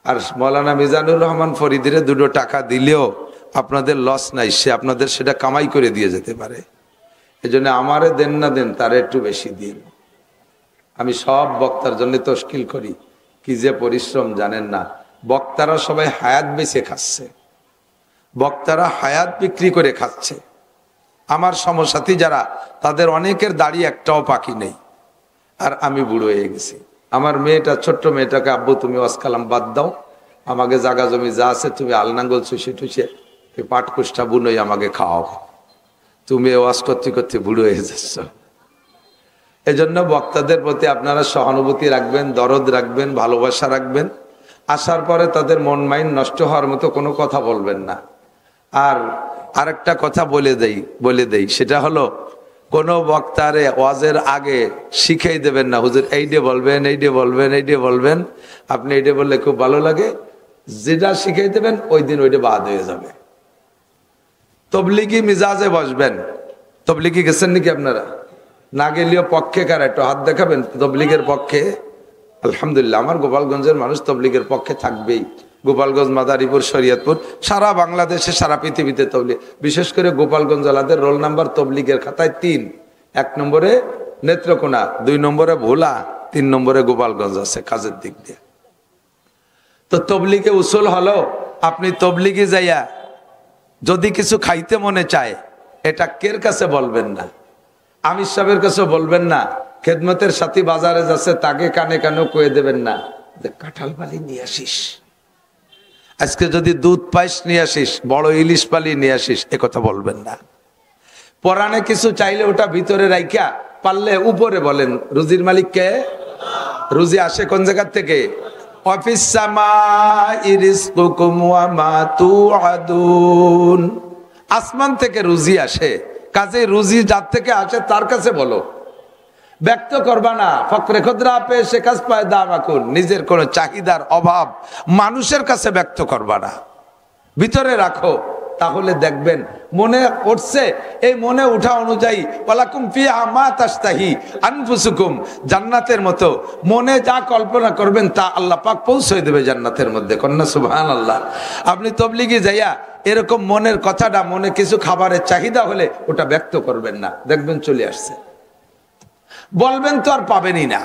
আর মৌলানা মিজানুর রহমান ফরিদিরে 2 টাকা দিলেও আপনাদের লস নাই, সে আপনাদের সেটা কামাই করে দিয়ে যেতে পারে। এই জন্য আমারে দেন না দেন, তারা একটু বেশি দিন। আমি সব বক্তার জন্য তশকিল করি, কি যে পরিশ্রম জানেন না। বক্তারা সবাই হায়াত বেচে খাচ্ছে, বক্তারা হায়াত বিক্রি করে খাচ্ছে। আমার সমসাথী যারা, তাদের অনেকের দাড়ি একটাও পাকি নেই। আর আমি বুড়ো হয়ে গেছি। আমার মেয়েটা, ছোট্ট মেয়েটাকে, আব্বু তুমি ওয়াজ কালাম বাদ দাও, আমাকে জাগা জমি যা আছে তুমি আলনাঙ্গল চুষে টুষে পাটকুষ্টা বুনোই আমাকে খাওয়াও, তুমি ওয়াজ করতে করতে বুড়ো হয়ে যাচ্ছ। এজন্য বক্তাদের প্রতি আপনারা সহানুভূতি রাখবেন, দরদ রাখবেন, ভালোবাসা রাখবেন। আসার পরে তাদের মন মাইন্ড নষ্ট হওয়ার মতো কোনো কথা বলবেন না। আর আরেকটা কথা বলে দেই, সেটা হলো কোনো বক্তারে ওয়াজের আগে শিখিয়ে দেবেন না, হুজুর এইডে বলবেন, এইডে বলবেন, এইডে বলবেন। আপনি এইডে বললে খুব ভালো লাগে, যেটা শিখিয়ে দেবেন ওই দিন ওইটা বাদ হয়ে যাবে। তবলিগি মিজাজে বসবেন। তবলিগি গেছেন নাকি আপনারা? না গেলেও পক্ষে কার একটু হাত দেখাবেন তবলিগের পক্ষে। আলহামদুলিল্লাহ, আমার গোপালগঞ্জের মানুষ তবলিগের পক্ষে থাকবেই। গোপালগঞ্জ, মাদারীপুর, শরীয়তপুর, সারা বাংলাদেশে, সারা পৃথিবীতে তবলিগ। বিশেষ করে গোপালগঞ্জ আলাদের রোল নাম্বার তবলিগের খাতায় 3। 1 নম্বরে নেত্রকোনা, 2 নম্বরে ভোলা, 3 নম্বরে গোপালগঞ্জ আছে কাজের দিক দিয়ে। তো তবলিগে উসুল হলো, আপনি তবলিগে যাইয়া যদি কিছু খাইতে মনে চায়, এটা কের কাছে বলবেন না, আমির সাহেবের কাছে বলবেন না, খেদমতের সাথী বাজারে যাচ্ছে তাকে কানে কানেও কয়ে দেবেন না যে কাঁঠাল বালি নিয়ে আসিস, আজকে যদি দুধ পাইস নিয়ে আসিস, বড় ইলিশ পালি নিয়ে আসিস, এ কথা বলবেন না। পরাণে কিছু চাইলে ওটা ভিতরে রাইখা পারলে উপরে বলেন, রুজির মালিক কে? রুজি আসে কোন জায়গা থেকে? অফিস আসমান থেকে রুজি আসে। কাজে রুজি যার থেকে আসে তার কাছে বলো, ব্যক্ত করবা না। ফকরে খুদরা পে শেখাস পায় দাম আকুন, নিজের কোন চাহিদার অভাব মানুষের কাছে ব্যক্ত করবা না, ভিতরে রাখো। তাহলে দেখবেন মনে উঠছে, এই মনে উঠা অনুযায়ী ওয়ালাকুম ফিহা মা তাশতাহি আনফুসুকুম, জান্নাতের মতো মনে যা কল্পনা করবেন তা আল্লাহ পাক পৌঁছে দেবে জান্নাতের মধ্যে। কন্যা সুবহানাল্লাহ। আপনি তবলিগে যাইয়া এরকম মনের কথাটা, মনে কিছু খাবারের চাহিদা হলে ওটা ব্যক্ত করবেন না, দেখবেন চলে আসছে। বলবেন তো আর পাবেনই না।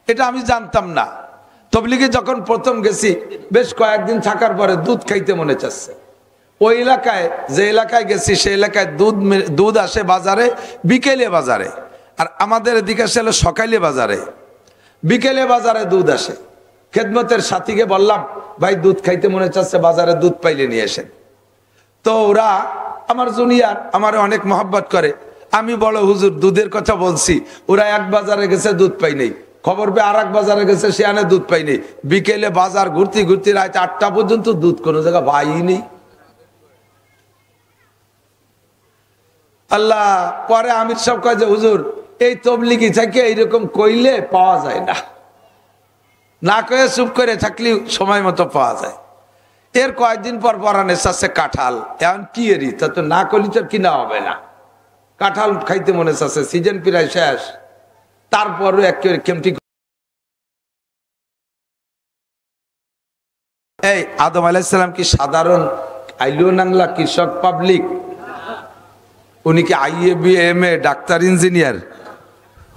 এটা আমি জানতাম না। তবলিগে যখন প্রথম গেছি, বেশ কয়েকদিন থাকার পরে দুধ খাইতে মনে চাচ্ছে। ওই এলাকায়, যে এলাকায় গেছি সেই এলাকায় দুধ আসে বাজারে বিকেলে বাজারে, আর আমাদের এদিকে আসে হলো সকালে বাজারে। বিকেলে বাজারে দুধ আসে। খেদমতের সাথীকে বললাম, ভাই দুধ খাইতে মনে চাচ্ছে, বাজারে দুধ পাইলে নিয়ে আসেন। তো ওরা আমার জুনিয়র, আমার অনেক মহব্বত করে। আমি বড় হুজুর দুধের কথা বলছি, ওরা এক বাজারে গেছে দুধ পাই নেই, খবর পেয়ে আর এক বাজারে গেছে, সে আনে দুধ পাই নেই। বিকেলে বাজার ঘুরতে ঘুরতে রাত 8টা পর্যন্ত দুধ কোনো জায়গা পাই নেই। আল্লাহ। পরে আমির সাহেব কয় যে হুজুর এই তবলিগি থেকে এইরকম কইলে পাওয়া যায় না, না কয়ে চুপ করে থাকলে সময় মতো পাওয়া যায়। এর কয়েকদিন পর পরানে চাচ্ছে কাঁঠাল। এখন কি এরি, তা তো না করলে তো কিনা হবে না। কাঁঠাল খাইতে মনে চাচ্ছে, সিজন প্রায় শেষ, তারপরও একেবারে কেমটি। এই আদম আলাইহিস সালাম কি সাধারণ আইলিও নাংলা কৃষক পাবলিক? উনি কি IABM ডাক্তার ইঞ্জিনিয়ার?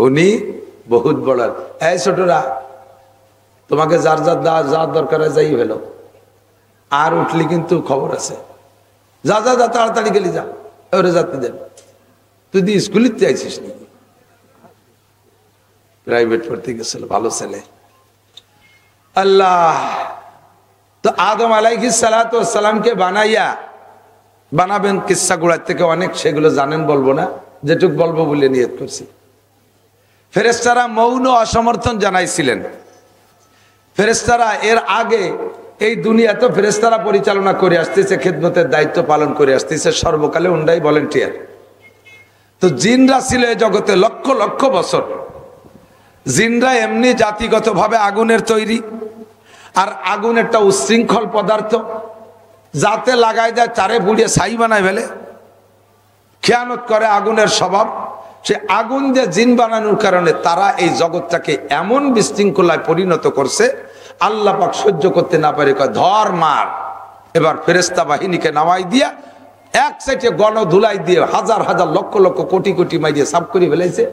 উনি বহুত বড়। এই ছোটরা, তোমাকে যার যার যার দরকার যাই হলো, আর উঠলি কিন্তু খবর আছে, যা যা যা তাড়াতাড়ি গেলি যা, ওরে যাতে দেন। তুই দি স্কুলিতে আইছিস নাকি? প্রাইভেট পড়তে গেছিল, ভালো ছেলে। আল্লাহ তো আদম আলাইহিস সালাতু ওয়াস সালামকে বানাবেন কিসসাগুলোর থেকে অনেক, সেগুলো জানেন, বলবো না, যেটুক বলবো বলে নিয়ত করছি। ফেরেশতারা মৌন অসমর্থন জানাইছিলেন। ফেরেশতারা এর আগে এই দুনিয়া তো ফেরেশতারা পরিচালনা করে আসতেছে, খেদমতের দায়িত্ব পালন করে আসতেছে সর্বকালে, উন্ডাই ভলেন্টিয়ার। তো জিনরা ছিল এই জগতে লক্ষ লক্ষ বছর। জিনরা এমনি জাতিগতভাবে আগুনের তৈরি, আর আগুন একটা উচ্ছৃঙ্খল পদার্থ, যাতে লাগাই দেয় চারে বুড়িয়ে ছাই বানায় ফেলে, খেয়ানত করে, আগুনের স্বভাব। সে আগুন দিয়ে জিন বানানোর কারণে তারা এই জগৎটাকে এমন বিশৃঙ্খলায় পরিণত করছে, আল্লাহ পাক সহ্য করতে না পারে, কয় ধর মার। এবার ফেরেশতা বাহিনীকে নামাই দিয়া এক সাইডে গণ ধুলাই দিয়ে হাজার হাজার লক্ষ লক্ষ কোটি কোটি মাইরিয়ে সাফ করে ফেলাইছে।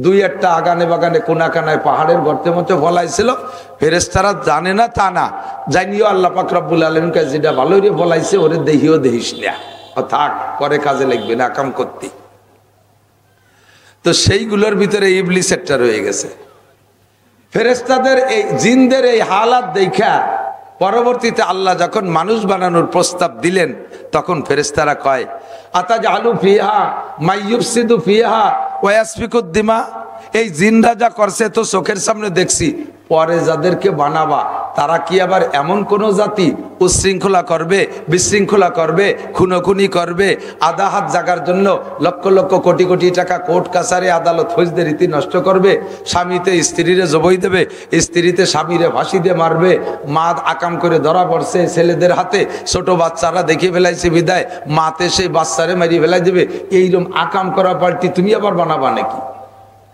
দুই একটা আগানে বাগানে কোনা কানায় পাহাড়ের গর্তের মধ্যে ফলাইছিল। ফেরেশতারা জানে না তা না, জানিও আল্লাহ পাক রব্বুল আলামিনকে যেটা ভালোই রে ফলাইছে ওরে দেহিও দেহিস না, থাক পরে কাজে লাগবে না কাম করতে। তো সেইগুলোর ভিতরে ইবলিস একটা রয়ে গেছে। ফেরেশতাদের এই জিনদের এই হালাত দেখা পরবর্তীতে আল্লাহ যখন মানুষ বানানোর প্রস্তাব দিলেন, তখন ফেরেশতারা কয় আতাজআলু ফিহা মাইয়ুফসিদু ফিহা ওয়া ইয়াসফিকুদ দিমা। এই জিনরা যা করছে তো চোখের সামনে দেখছি, পরে যাদেরকে বানাবা তারা কি আবার এমন কোন জাতি উচ্ছৃঙ্খলা করবে, বিশৃঙ্খলা করবে, খুনোখুনি করবে, আধা হাত জাগার জন্য লক্ষ লক্ষ কোটি কোটি টাকা কোর্ট কাছারি আদালত ফৌজদের রীতি নষ্ট করবে, স্বামীতে স্ত্রীরে জবই দেবে, স্ত্রীতে স্বামীরে ফাঁসি দিয়ে মারবে, মা আকাম করে ধরা পড়ছে ছেলেদের হাতে, ছোট বাচ্চারা দেখে ফেলাইছে বিদায় মাতে সেই বাচ্চারে মারিয়ে ফেলাই দেবে, এইরকম আকাম করা পাল্টি তুমি আবার বানাবা নাকি?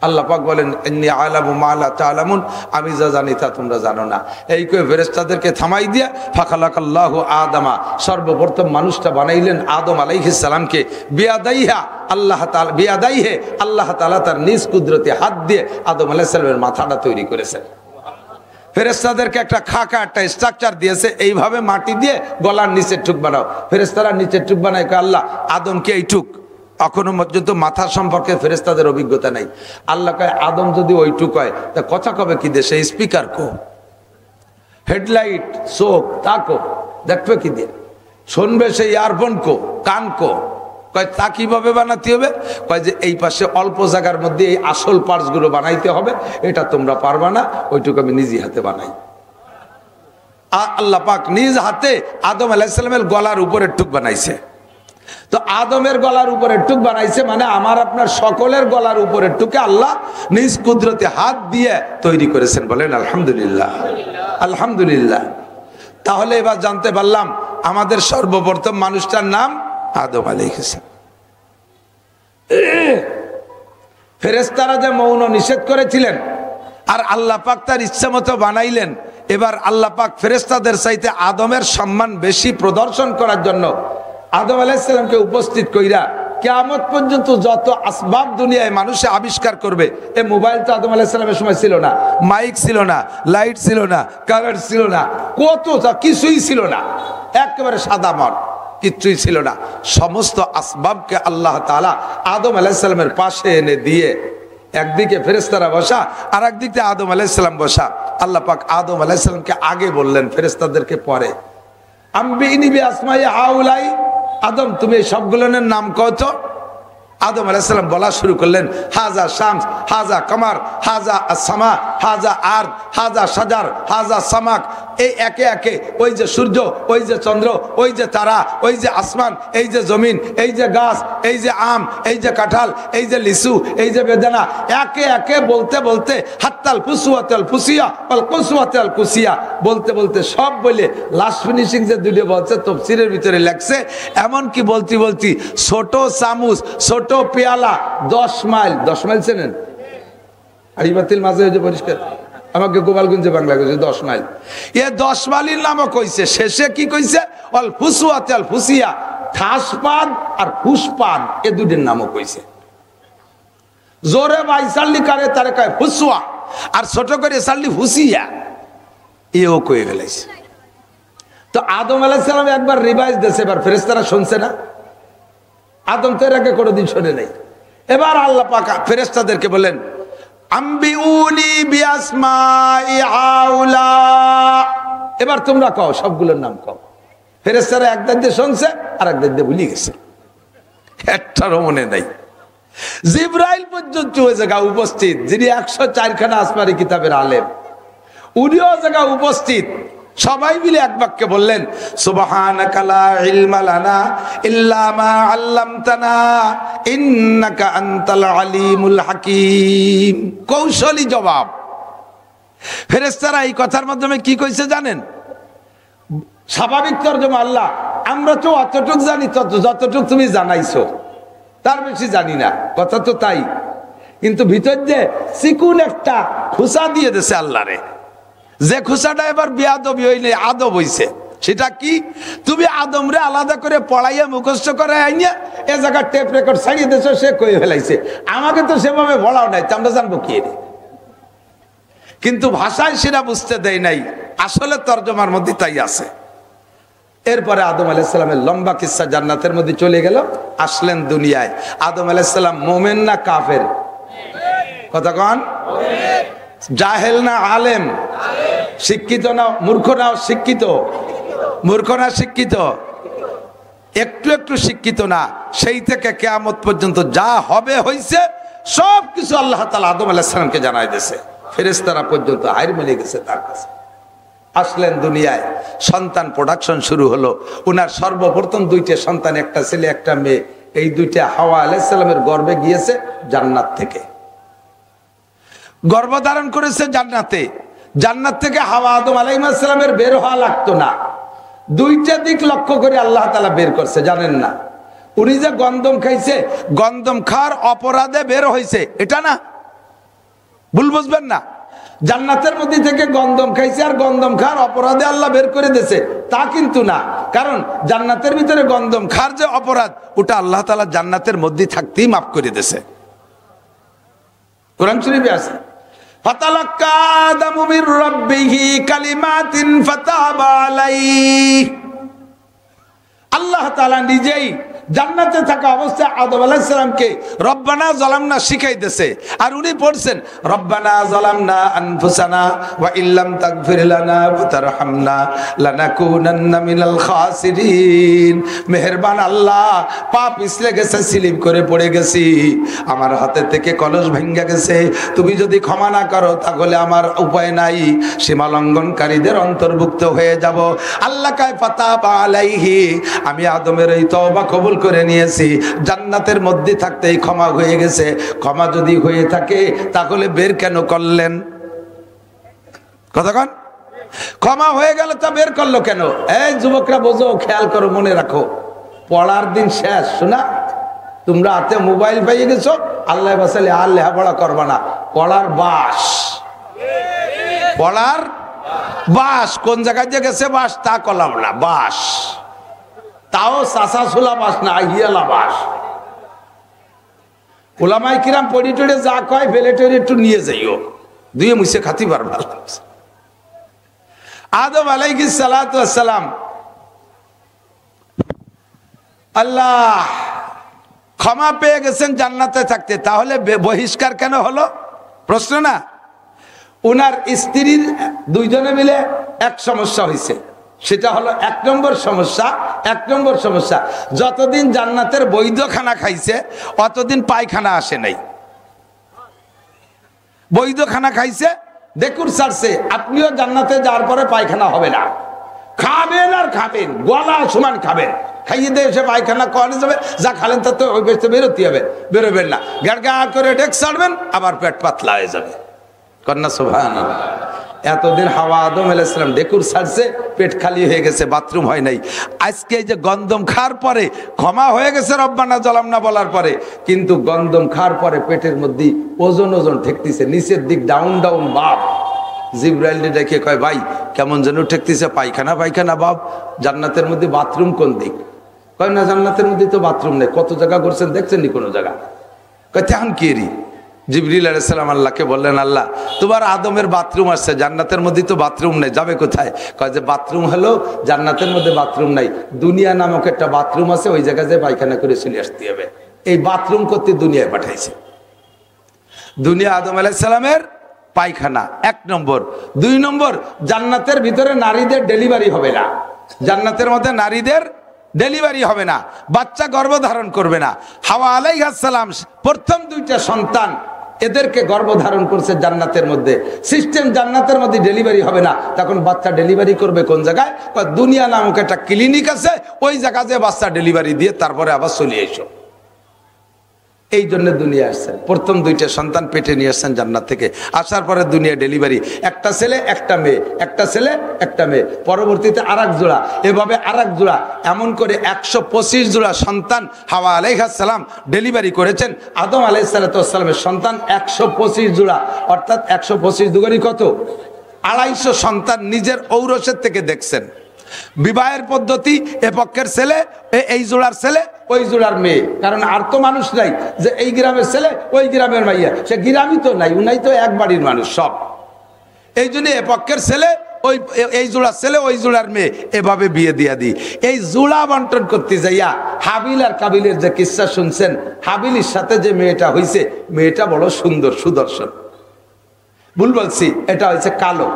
আল্লাহ পাক বলেন ইন্নী আ'লামু মা লা তা'লামুন, আমি যা জানি তা তোমরা জানো না। এই কয়ে ফেরেশতাদেরকে থামাই দিয়া ফাখালাকাল্লাহু আদামা, সর্বপ্রথম মানুষটা বানাইলেন আদম আলাইহিস সালামকে, বিয়াদাইহা আল্লাহ তাআলা, বিয়াদাইহে আল্লাহ তাআলা তার নিজ কুদরতে হাত দিয়ে আদম আলাইহিস সালামের মাথাটা তৈরি করেছেন। ফেরেশতাদেরকে একটা খাকা একটা স্ট্রাকচার দিয়েছে, এইভাবে মাটি দিয়ে গলার নিচের টুক বানাও। ফেরেশতারা নিচের টুক বানায়, আল্লাহ আদমকে এই টুক, এখনো পর্যন্ত মাথা সম্পর্কে ফেরেশতাদের অভিজ্ঞতা নাই। আল্লাহ কয় আদম যদি ওইটুক হয় তা কথা কবে কি দেশে? স্পিকার কো, হেডলাইট চোখ তা কো, দেখবে কি দিয়ে, শুনবে সেই ইয়ারফোন কো, কান কো। কয় তা কিভাবে বানাতে হবে? কয় যে এই পাশে অল্প জায়গার মধ্যে এই আসল পার্টস গুলো বানাইতে হবে, এটা তোমরা পারবা না, ওইটুকু আমি নিজে হাতে বানাই। আল্লাহ পাক নিজ হাতে আদম আলাইহিস সালামের গলার উপরের টুক বানাইছে। তো আদমের গলার উপরের টুক বানাইছে মানে আমার আপনার সকলের গলার উপরের টুকে আল্লাহ নিজ কুদরতে হাত দিয়ে তৈরি করেছেন। বলেন আলহামদুলিল্লাহ, আলহামদুলিল্লাহ। তাহলে এবার জানতে পারলাম আমাদের সর্বপ্রথম মানুষটার নাম আদম আলাইহিস সালাম। ফেরেশতারা যে মৌন নিষেধ করেছিলেন আর আল্লাহ পাক তার ইচ্ছা মতো বানাইলেন, এবার আল্লাহ পাক ফেরেশতাদের চাইতে আদমের সম্মান বেশি প্রদর্শন করার জন্য আদম আলাইহিস সালামকে উপস্থিত কইরা কিয়ামত পর্যন্ত যত আসবাব দুনিয়ায় মানুষে আবিষ্কার করবে, এই মোবাইল তো আদম আলাইহিস সালামের সময় ছিল না, মাইক ছিল না, লাইট ছিল না, কারেন্ট ছিল না, কত কিছুই ছিল না, একেবারে সাদা মাঠ, কিচ্ছুই ছিল না। সমস্ত আসবাবকে আল্লাহ তাআলা আদম আলাইহিস সালামের পাশে এনে দিয়ে একদিকে ফেরেশতারা বসা আর একদিকে আদম আলাইহিস সালাম বসা। আল্লাহ পাক আদম আলাইহিস সালামকে আগে বললেন, ফেরেশতাদেরকে পরে। আম্বিনি বি আসমাই হাউলাই, আদম তুমি এই সবগুলোর নাম কও তো। আদম আলাইহিস সালাম বলা শুরু করলেন, হাজা শামস, হাজা কামার, হাজা আস-সামা, হাজা আরদ, হাজা শাজার, হাজা সামাক। এই একে একে ওই যে সূর্য, ওই যে চন্দ্র, ওই যে তারা, ওই যে আসমান, এই যে জমিন, এই যে গাছ, এই যে আম, এই যে কাঁঠাল, এই যে লিচু, এই যে বেদানা, একে একে বলতে বলতে হাত্তাল ফুসুয়াতাল ফুসিয়া ওয়াল কুসওয়াতাল কুসিয়া বলতে বলতে সব বলে লাস্ট ফিনিশিং যে দুটো বলছে তাফসীরের ভিতরে লেখছে, এমন কি বলতি বলতি ছোট চামচ, ছোট পেয়ালা 10 মাইল, 10 মাইল চেনেন? আড়িবাতিল মাঝে যে পরিষ্কার, আমাকে গোপালগঞ্জে বাংলা কইছে 10 মাইল। এ 10 মাইলের নামও কইছে, শেষে কি কইছে? অল ফুসুয়াতে আল ফুসিয়া, ঠাসপান আর ফুসপান, এ দুটির নামও কইছে। জোরে বাইসাল্লি করে তারে কয় ফুসুয়া, আর ছোট করে সাল্লি ফুসিয়া, এও কয়ে ফেলাইছে। তো আদম আলাইহিস সালাম একবার রিভাইজ দিয়েছে, এবার ফেরেশতারা শুনছে না। আদম তো এর আগে কোনোদিন শোনে নাই। এবার আল্লাহ পাক ফেরেশতাদেরকে বলেন, আম্বিউনি বিআসমাই হাউলা, এবার তোমরা কও, সবগুলোর নাম কও। ফেরেশতারা এক দাঁত দিয়ে শুনছে আর এক দাঁত দিয়ে ভুলে গেছে, একটারও মনে নাই। জিবরাইল পর্যন্ত ওই জায়গা উপস্থিত, যিনি 104 খানা আসমানি কিতাবের আলেম, উনিও জায়গা উপস্থিত। সবাই মিলে এক বাক্যে বললেন, সুবহানাকা লা ইলমা লানা ইল্লা মা আল্লামতানা ইন্নাকা আনতাল আলিমুল হাকিম। কৌশলী জবাব। ফেরেশতারা এই কথার মাধ্যমে কি কইছে জানেন? স্বাভাবিক তরজমা, আল্লাহ আমরা তো অতটুক জানি যতটুক তুমি জানাইছো, তার বেশি জানি না, কথা তো তাই। কিন্তু ভিতর যে চিকুন একটা খুসা দিয়ে দিয়েছে আল্লাহরে, যে খুসাটা এবার বেয়াদবি হইলে আদব হইছে। সেটা কি? তুমি আদমরে আলাদা করে পড়াইয়া মুখস্থ করে আইনিয়া এ জায়গার টেপ রেকর্ড ছাড়িয়ে দিয়েছো, সে কই ফেলাইছে। আমাকে তো সেভাবে বলাও নাই, আমরা জানবো কি? কিন্তু ভাষায় সেটা বুঝতে দেয় নাই, আসলে তর্জমার মধ্যে তাই আছে। এরপরে আদম আলাইহিস সালামের লম্বা কিসসা জান্নাতের মধ্যে চলে গেল। আসলেন দুনিয়ায়। আদম আলাইহিস সালাম মোমেন না কাফের? কথা কন। জাহেল না আলেম? শিক্ষিত না মূর্খ? না শিক্ষিত? মূর্খ না শিক্ষিত? একটু একটু শিক্ষিত না। সেই থেকে কিয়ামত পর্যন্ত যা হবে হইছে সব কিছু আল্লাহ তাআলা আদম আলাইহিস সালামকে জানাই দিয়েছে। ফেরেশতারা পর্যন্ত হাইর মিলে গেছে তার কাছে। আসলেন দুনিয়ায়, সন্তান প্রোডাকশন শুরু হলো। উনার সর্বপ্রথম 2টে সন্তান, একটা ছেলে একটা মেয়ে। এই 2টা হাওয়া আলাইহিস সালামের গর্ভে গিয়েছে জান্নাত থেকে, গর্ভধারণ করেছে জান্নাতে। জান্নাত থেকে হাওয়া আদম আলাইহিস সালামের বের হওয়া লাগতো না, 2টা দিক লক্ষ্য করে আল্লাহ তাআলা বের করছে। জানেন না, উনি যে গন্ধম খাইছে, গন্ধম খাওয়ার অপরাধে বের হয়েছে, এটা না, ভুল বুঝবেন না। জান্নাতের মধ্যে থেকে গন্ধম খাইছে আর গন্ধম খাওয়ার অপরাধে আল্লাহ বের করে দিয়েছে, তা কিন্তু না। কারণ জান্নাতের ভিতরে গন্ধম খাওয়ার যে অপরাধ, ওটা আল্লাহ তাআলা জান্নাতের মধ্যে থাকতেই মাফ করে দিয়েছে। কোরআন শরীফে আছে, ফাতালাক্কা আদামু মির রাব্বিহি কালিমাতিন ফাতাবা আলাইহি। আল্লাহ তাআলা নিজেই জান্নাতে থাকা অবস্থায় আদম আলাইহিস সালামকে রব্বানা যালামনা শিখাইতেছে। আর উনি পড়ছেন, রব্বানা যালামনা আনফুসানা ওয়া ইল্লাম তাগফির লানা ওয়া তারহামনা লানাকুনান্না মিনাল খাসিরিন। মেহেরবান আল্লাহ, পা পিছলে গেছে, স্লিপ করে পড়ে গেছি, আমার হাতে থেকে কলস ভেঙে গেছে, তুমি যদি ক্ষমা না করো তাহলে আমার উপায় নাই, সীমা লঙ্ঘনকারীদের অন্তর্ভুক্ত হয়ে যাব। আল্লাহ কায় ফাতাবা আলাইহি, আমি আদমের এই তওবা কবুল করে নিয়েছি, জান্নাতের মধ্যে থাকতেই ক্ষমা হয়ে গেছে। ক্ষমা যদি হয়ে থাকে তাহলে বের কেন করলেন? কতক্ষণ ক্ষমা হয়ে গেল তা বের করলো কেন? এই যুবকরা বোঝো, খেয়াল করো, মনে রাখো, পড়ার দিন শেষ। শোনা, তোমরা হাতে মোবাইল পাইয়ে গেছো, আল্লাহ বাসালে আর লেখাপড়া করবা না, পড়ার বাস, পড়ার বাস। কোন জায়গায় যে গেছে বাস তা কলাম না, বাস, তাও চাষা ছোলা বাস না, হিয়ালা বাস। ওলামাই কিরাম পড়ি টড়ে যা কয় বেলে টেরে একটু নিয়ে যাইও, দুয়ে মুছে খাতি পারবা। আদম আলাইহিস সালাতু ওয়াস সালাম, আল্লাহ ক্ষমা পেয়ে গেছেন জান্নাতে থাকতে, তাহলে বহিষ্কার কেন হলো? প্রশ্ন না। উনার স্ত্রীর 2জনে মিলে এক সমস্যা হয়েছে, সেটা হলো 1 নম্বর সমস্যা। 1 নম্বর সমস্যা, যতদিন জান্নাতের বৈধ খানা খাইছে অতদিন পায়খানা আসে নাই। বৈধ খানা খাইছে, দেখুন ছাড়ছে, আপনিও জান্নাতে যাওয়ার পরে পায়খানা হবে না, খাবেন আর খাবেন, গলা সমান খাবেন। খাইয়ে দিয়ে এসে পায়খানা করে যাবে, যা খালেন তা তো ওই বেশতে বেরোতে হবে, বেরোবেন না, গা করে ডেক ছাড়বেন, আবার পেট পাতলা হয়ে যাবে। কন্যা সুবহানাল্লাহ। এতদিন হাওয়া আদম আলাইহিস সালাম ডেকুর ছাড়ছে, পেট খালি হয়ে গেছে, বাথরুম হয় নাই। আজকে এই যে গন্ধম খাওয়ার পরে ক্ষমা হয়ে গেছে রব্বানা যালামনা বলার পরে, কিন্তু গন্ধম খাওয়ার পরে পেটের মধ্যে ওজন ওজন ঠেকতেছে, নিচের দিক ডাউন ডাউন বাপ। জিবরাইল ডেকে কয়, ভাই কেমন যেন ঠেকতেছে, পায়খানা পায়খানা বাপ, জান্নাতের মধ্যে বাথরুম কোন দিক? কয় না, জান্নাতের মধ্যে তো বাথরুম নেই। কত জায়গা করছেন, দেখছেন নি কোনো জায়গা? কয় তেমন কি রি? জিবরিল আলাইহিস সালাম আল্লাহকে বললেন, আল্লাহ তোমার আদমের বাথরুম আসছে, জান্নাতের মধ্যে তো বাথরুম নেই, যাবে কোথায়? কয় যে বাথরুম হলো জান্নাতের মধ্যে বাথরুম নাই, দুনিয়া নামক একটা বাথরুম আছে, ওই জায়গায় যে পায়খানা করে চলে আসতে হবে। এই বাথরুম করতে দুনিয়ায় পাঠাইছে। দুনিয়া আদম আলাইহিস সালামের পায়খানা, 1 নম্বর। 2 নম্বর, জান্নাতের ভিতরে নারীদের ডেলিভারি হবে না, জান্নাতের মধ্যে নারীদের ডেলিভারি হবে না, বাচ্চা গর্ভধারণ করবে না। হাওয়া আলাইহিস সালাম প্রথম 2টা সন্তান এদেরকে গর্ভধারণ করছে জান্নাতের মধ্যে। সিস্টেম জান্নাতের মধ্যে ডেলিভারি হবে না, তখন বাচ্চা ডেলিভারি করবে কোন জায়গায়? দুনিয়া নামক একটা ক্লিনিক আছে, ওই জায়গাতে বাচ্চা ডেলিভারি দিয়ে তারপরে আবার চলে এসো। এই জন্য দুনিয়া আসছেন, প্রথম 2টা সন্তান পেটে নিয়ে আসছেন জান্নাত থেকে। আসার পরে দুনিয়া ডেলিভারি, একটা ছেলে একটা মেয়ে, একটা ছেলে একটা মেয়ে, পরবর্তীতে আরেক জোড়া, এভাবে আরেক জোড়া, এমন করে 125 জোড়া সন্তান হাওয়া আলাইহিস সালাম ডেলিভারি করেছেন। আদম আলাইহিস সালামের সন্তান 125 জোড়া, অর্থাৎ 125 দুগুণী কত? 250 সন্তান নিজের ঔরসের থেকে দেখছেন। বিবাহের পদ্ধতি, এ পক্ষের ছেলে এই জোড়ার ছেলে, ওই জোড়ার মেয়ে, কারণ আর তো মানুষ নাই যে এই গ্রামের ছেলে ওই গ্রামের মাইয়া, সে গ্রামই তো নাই, উনাই তো এক বাড়ির মানুষ সব। এই জন্য এ পক্ষের ছেলে ওই এই জোড়ার ছেলে ওই জোড়ার মেয়ে, এভাবে বিয়ে দিয়া দিই। এই জোড়া বন্টন করতে যাইয়া হাবিল আর কাবিলের যে কিসসা শুনছেন, হাবিলের সাথে যে মেয়েটা হয়েছে, মেয়েটা বড় সুন্দর সুদর্শন, ভুল বলছি, এটা হয়েছে কালো।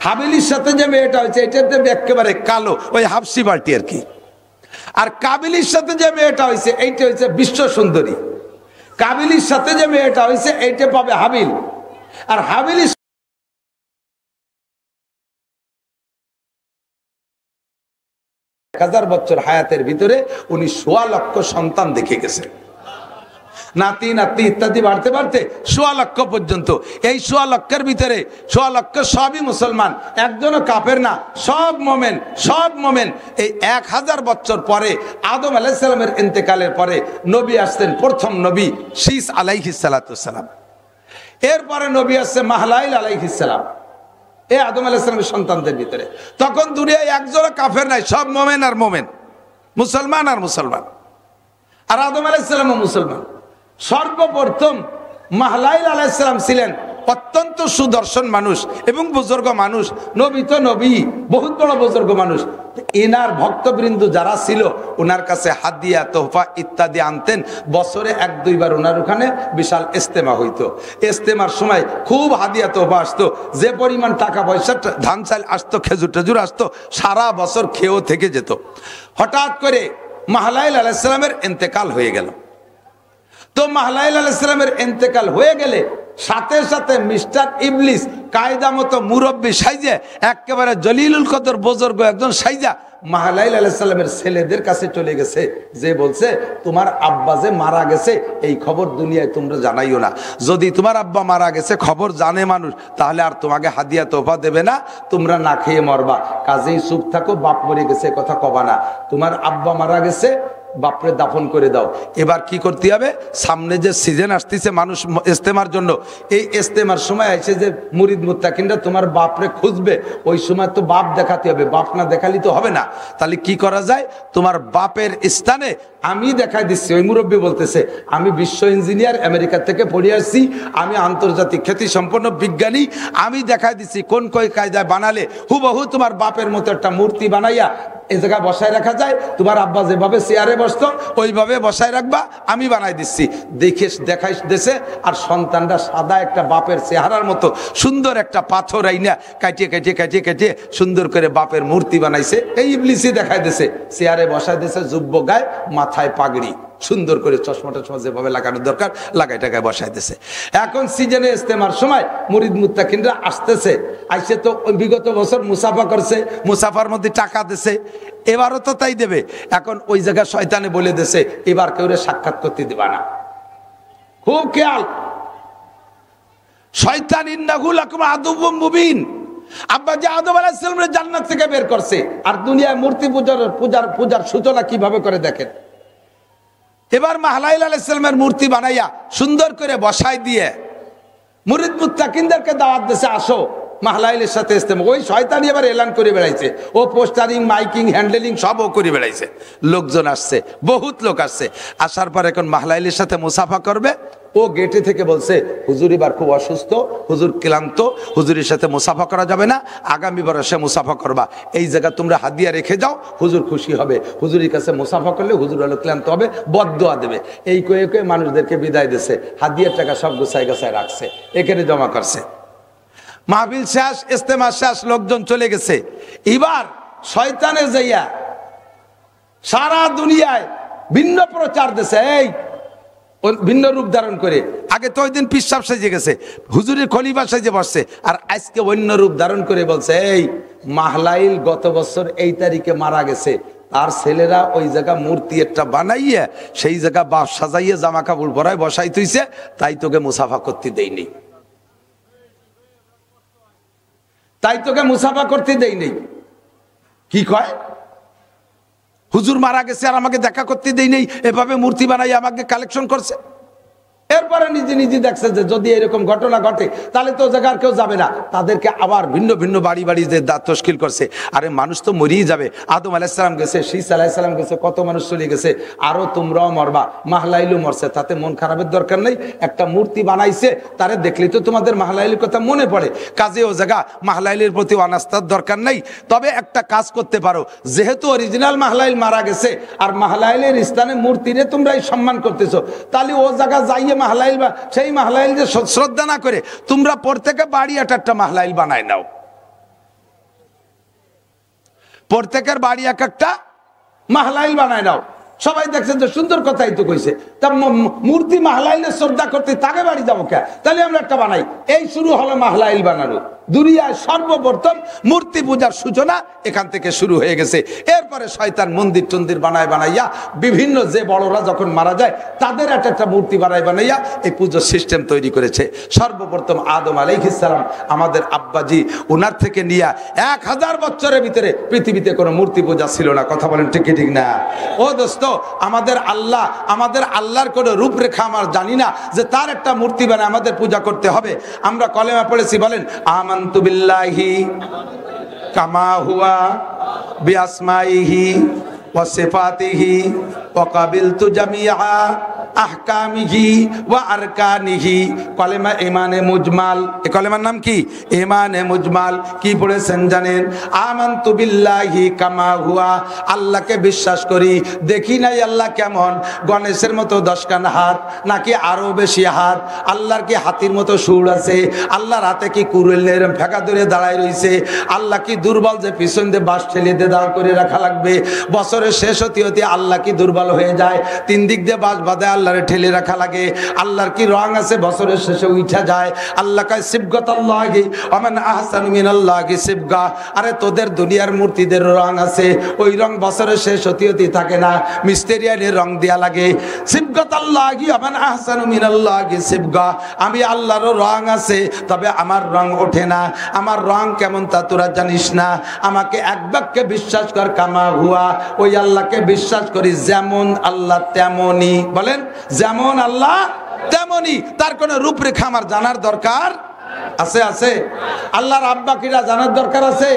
হাবিলির সাথে যে মেয়েটা হয়েছে এটাতে একেবারে কালো, ওই হাফসি বালটি আর কি। আর কাবিলির সাথে যে মেয়েটা হয়েছে এইটা হয়েছে বিশ্ব সুন্দরী। কাবিলির সাথে যে মেয়েটা হয়েছে এইটা পাবে হাবিল। আর হাবিলির 1000 বছর হায়াতের ভিতরে উনি 1.25 লক্ষ সন্তান দেখে গেছে, নাতি নাতনি ইত্যাদি বাড়তে বাড়তে 1.25 লক্ষ পর্যন্ত। এই 1.25 লক্ষের ভিতরে 1.25 লক্ষ সবই মুসলমান, একজনও কাফের না, সব মোমেন, সব মোমেন। এই 1000 বছর পরে আদম আলাইহিস সালামের ইন্তেকালের পরে নবী আসছেন, প্রথম নবী শীস আলাইহিস সালাম। এরপরে নবী আসছে মাহলাইল আলাইহিস সালাম, এই আদম আলাইহিস সালামের সন্তানদের ভিতরে। তখন দুনিয়ায় একজনও কাফের নাই, সব মোমেন আর মোমেন, মুসলমান আর মুসলমান। আর আদম আলাইহিস সালামও মুসলমান। সর্বপ্রথম মাহলাইল আলাইহিস সালাম ছিলেন অত্যন্ত সুদর্শন মানুষ এবং বুজুর্গ মানুষ, নবী তো নবী, বহুত বড় বুজুর্গ মানুষ। এনার ভক্তবৃন্দ যারা ছিল ওনার কাছে হাদিয়া তোহফা ইত্যাদি আনতেন। বছরে 1-2 বার ওনার ওখানে বিশাল ইস্তেমা হইতো। ইস্তেমার সময় খুব হাদিয়া তোহফা আসতো, যে পরিমাণ টাকা পয়সা, ধান চাল আসতো, খেজুর টেজুর আসতো, সারা বছর খেয়েও থেকে যেত। হঠাৎ করে মাহলাইল আলাইহিস সালামের ইন্তেকাল হয়ে গেল। তো মাহলাইল আলাইহিস সালামের ইন্তেকাল হয়ে গেলে সাথে সাথে মিস্টার ইবলিস কায়দা মতো মুরব্বী সাইজে, একেবারে জলিলুল কদর বুজুর্গ একজন সাইজা মাহলাইল আলাইহিস সালামের ছেলেদের কাছে চলে গেছে, যে বলছে তোমার আব্বা যে মারা গেছে এই খবর দুনিয়ায় তোমরা জানাইও না। যদি তোমার আব্বা মারা গেছে খবর জানে মানুষ, তাহলে আর তোমাকে হাদিয়া তোফা দেবে না, তোমরা না খেয়ে মরবা। কাজেই চুপ থাকো, বাপ মরে গেছে কথা কবা না, তোমার আব্বা মারা গেছে, বাপরে দাফন করে দাও। এবার কি করতে হবে? সামনে যে সিজন আসতেছে মানুষ ইস্তেমার জন্য, এই ইস্তেমার সময় আছে যে মুরিদ মুত্তাকিনরা তোমার বাপরে খুঁজবে, ওই সময় তো বাপ দেখাতে হবে, বাপ না দেখালি তো হবে না। তাহলে কি করা যায়? তোমার বাপের স্থানে আমি দেখাই দিচ্ছি। ওই মুরব্বী বলতেছে, আমি বিশ্ব ইঞ্জিনিয়ার, আমেরিকা থেকে পড়ে আসছি, আমি আন্তর্জাতিক খ্যাতি সম্পন্ন বিজ্ঞানী, আমি দেখাই দিচ্ছি কোন কই কায়দায় বানালে হুবহু তোমার বাপের মতো একটা মূর্তি বানাইয়া এই জায়গায় বসায় রাখা যায়। তোমার আব্বা যেভাবে চেয়ারে বসতো ওইভাবে বসায় রাখবা, আমি বানাই দিচ্ছি। দেখে দেখাই দেশে। আর সন্তানরা সাদা একটা বাপের চেহারার মতো সুন্দর একটা পাথর আইনা কাটিয়ে কাটিয়ে কাটিয়ে কাটিয়ে সুন্দর করে বাপের মূর্তি বানাইছে। এই ইবলিসই দেখাই দিছে, চেয়ারে বসায় দিছে, যুব্য গায়ে, মাথায় পাগড়ি, সুন্দর করে চশমাটা যেভাবে লাগানোর দরকার লাগাই টাকায় বসাই দিছে। এখন সিজনে ইস্তেমার সময় মুরিদ মুত্তাকিনরা আসতেছে, আইসে তো বিগত বছর মুসাফা করছে, মুসাফার মধ্যে টাকা দিছে, এবারও তো তাই দেবে। এখন ওই জায়গায় শয়তানে বলে দিছে এবার কেউ সাক্ষাৎ করতে দিবা না। খুব খেয়াল, শয়তান ইন্নাহু লাকুম আদুউম মুবিন। আব্বা যে আদম আলাইহিস সালামের জান্নাত থেকে বের করছে, আর দুনিয়ায় মূর্তি পূজার সূচনা কিভাবে করে দেখেন। এবার মাহলাইল আলাইহিস সালামের মূর্তি বানাইয়া সুন্দর করে বসাই দিয়ে মুরিদ মুত্তাকিনদেরকে দাওয়াত দিয়েছে, আসো মাহলাইলের সাথে ইস্তেমা। ওই শয়তানি এবার এলান করে বেড়াইছে, ও পোস্টারিং, মাইকিং, হ্যান্ডেলিং সবও করে বেড়াইছে। লোকজন আসছে, বহুত লোক আসছে। আসার পর এখন মাহলাইলের সাথে মুসাফা করবে। ও গেটে থেকে বলছে, হুজুর এবার খুব অসুস্থ, হুজুর ক্লান্ত, হুজুরের সাথে মুসাফা করা যাবে না, আগামী বর্ষে মুসাফা করবা, এই জায়গা তোমরা হাদিয়া রেখে যাও, হুজুর খুশি হবে। হুজুরের কাছে মুসাফা করলে হুজুর হলো ক্লান্ত হবে, বদদোয়া দেবে। এই কয়ে কয়ে মানুষদেরকে বিদায় দিছে, হাদিয়ার টাকা সব গোছায় গোছায় রাখছে, এখানে জমা করছে। মাহফিল শেষ, ইস্তেমা শেষ, লোকজন চলে গেছে। এবার শয়তানে যাইয়া সারা দুনিয়ায় ভিন্ন প্রচার দিছে, এই ভিন্ন রূপ ধারণ করে। আগে তো ওই দিন পিসাব সেজে গেছে, হুজুরের খলিফা সেজে বসছে, আর আজকে অন্য রূপ ধারণ করে বলছে, এই মাহলাইল গত বছর এই তারিখে মারা গেছে, তার ছেলেরা ওই জায়গা মূর্তি একটা বানাইয়া সেই জায়গা বাপ সাজাইয়া জামা কাপড় পরায় বসাই তুইছে, তাই তোকে মুসাফা করতে দেয়নি, তাই তোকে মুসাফা করতে দেয়নি। কি কয়? হুজুর মারা গেছে আর আমাকে দেখা করতে দেই নেই, এভাবে মূর্তি বানাই আমাকে কালেকশন করছে। এরপরে নিজে নিজে দেখছে যে যদি এরকম ঘটনা ঘটে তাহলে তো জায়গার কেউ যাবে না, তাদেরকে আবার ভিন্ন ভিন্ন বাড়ি বাড়ি যে দাঁত তশকিল করছে। আরে মানুষ তো মরিয়ে যাবে, আদম আলাইহিস সালাম গেছে, শীস আলাইহিস সালাম গেছে, কত মানুষ চলে গেছে, আরো তোমরাও মরবা, মাহলাইলও মরছে, তাতে মন খারাপের দরকার নেই। একটা মূর্তি বানাইছে, তারে দেখলে তো তোমাদের মাহলাইলের কথা মনে পড়ে, কাজে ও জায়গা মাহলাইলের প্রতি অনাস্থার দরকার নেই। তবে একটা কাজ করতে পারো, যেহেতু অরিজিনাল মাহলাইল মারা গেছে আর মাহলাইলের স্থানে মূর্তিরে তোমরাই সম্মান করতেছো, তাহলে ও জায়গা যাইয়ে মাহলাইল বা সেই মাহলাইল যে শ্রদ্ধা না করে তোমরা প্রত্যেকে বাড়ি একটা মাহলাইল বানায় নাও, প্রত্যেকের বাড়ি একটা মাহলাইল বানায় নাও। সবাই দেখছেন যে সুন্দর কথাই তো কইছে, তা মূর্তি মাহলাইলের শ্রদ্ধা করতে তাকে বাড়ি যাবো কে? তাহলে আমরা একটা বানাই। এই শুরু হলো মাহলাইল বানানো। দুনিয়ায় সর্বপ্রথম মূর্তি পূজার সূচনা এখান থেকে শুরু হয়ে গেছে। এরপরে শয়তান মন্দির টন্দির বানাইয়া বিভিন্ন যে বড়রা যখন মারা যায় তাদের একটা মূর্তি বানাইয়া এই পুজোর সিস্টেম তৈরি করেছে। সর্বপ্রথম আদম আলাইহিস সালাম আমাদের আব্বাজি, ওনার থেকে নিয়ে 1000 বছরের ভিতরে পৃথিবীতে কোনো মূর্তি পূজা ছিল না। কথা বলেন ঠিক কি ঠিক না? ও দোস্ত, আমাদের আল্লাহর কোনো রূপরেখা আমরা জানি না যে তার একটা মূর্তি বানায় আমাদের পূজা করতে হবে। আমরা কলেমা পড়েছি, বলেন আমানতু বিল্লাহি কামা হুয়া বিআসমাইহি ওয়া সিফাতিহি ওয়া কাবিলতু জামিআ আহকামিহি ওয়া আরকানিহি। কলেমা ইমানে মুজমাল। এই কলেমার নাম কি? ইমানে মুজমাল। কি পড়েছেন জানেন? আমানতু বিল্লাহি কামা হুয়া, আল্লাহকে বিশ্বাস করি, দেখি নাই আল্লাহ কেমন, গণেশের মতো 10 খান হাত নাকি আরো বেশি হাত? আল্লাহর কি হাতির মতো সুর আছে? আল্লাহর হাতে কি কুড়েলের ফেঁকা ধরে দাঁড়ায় রইছে? আল্লাহ কি দুর্বল যে পিছন দিয়ে বাস ঠেলে দিয়ে দাঁড় করে রাখা লাগবে? বছরের শেষ হতে হতে আল্লাহ কি দুর্বল হয়ে যায়? 3 দিক দিয়ে বাস বাঁধে আল্লাহরে ঠেলে রাখা লাগে? আল্লাহর কি রং আছে বছরের শেষে উঠা যায়? আল্লাহ কয় সিবগাতাল্লাহি ওয়া মান আহসানু মিনাল্লাহি সিবগা। আরে তোদের দুনিয়ার মূর্তিদের রং আছে, ওই রং বছরের শেষ হতে হতে থাকে না, মিস্টেরিয়ানের রং দেয়া লাগে। সিবগাতাল্লাহি ওয়া মান আহসানু মিনাল্লাহি সিবগা। আমি আল্লাহরও রং আছে, তবে আমার রং ওঠে না। আমার রং কেমন তা তোরা জানিস না। আমাকে এক বাক্যে বিশ্বাস কর, কামা হুয়া, ওই আল্লাহকে বিশ্বাস করি যেমন আল্লাহ তেমনই। বলেন যেমন আল্লাহ তেমনই। তার কোনো রূপরেখা আমার জানার দরকার আছে? আছে। আল্লাহর আব্বা কিরা জানার দরকার আছে?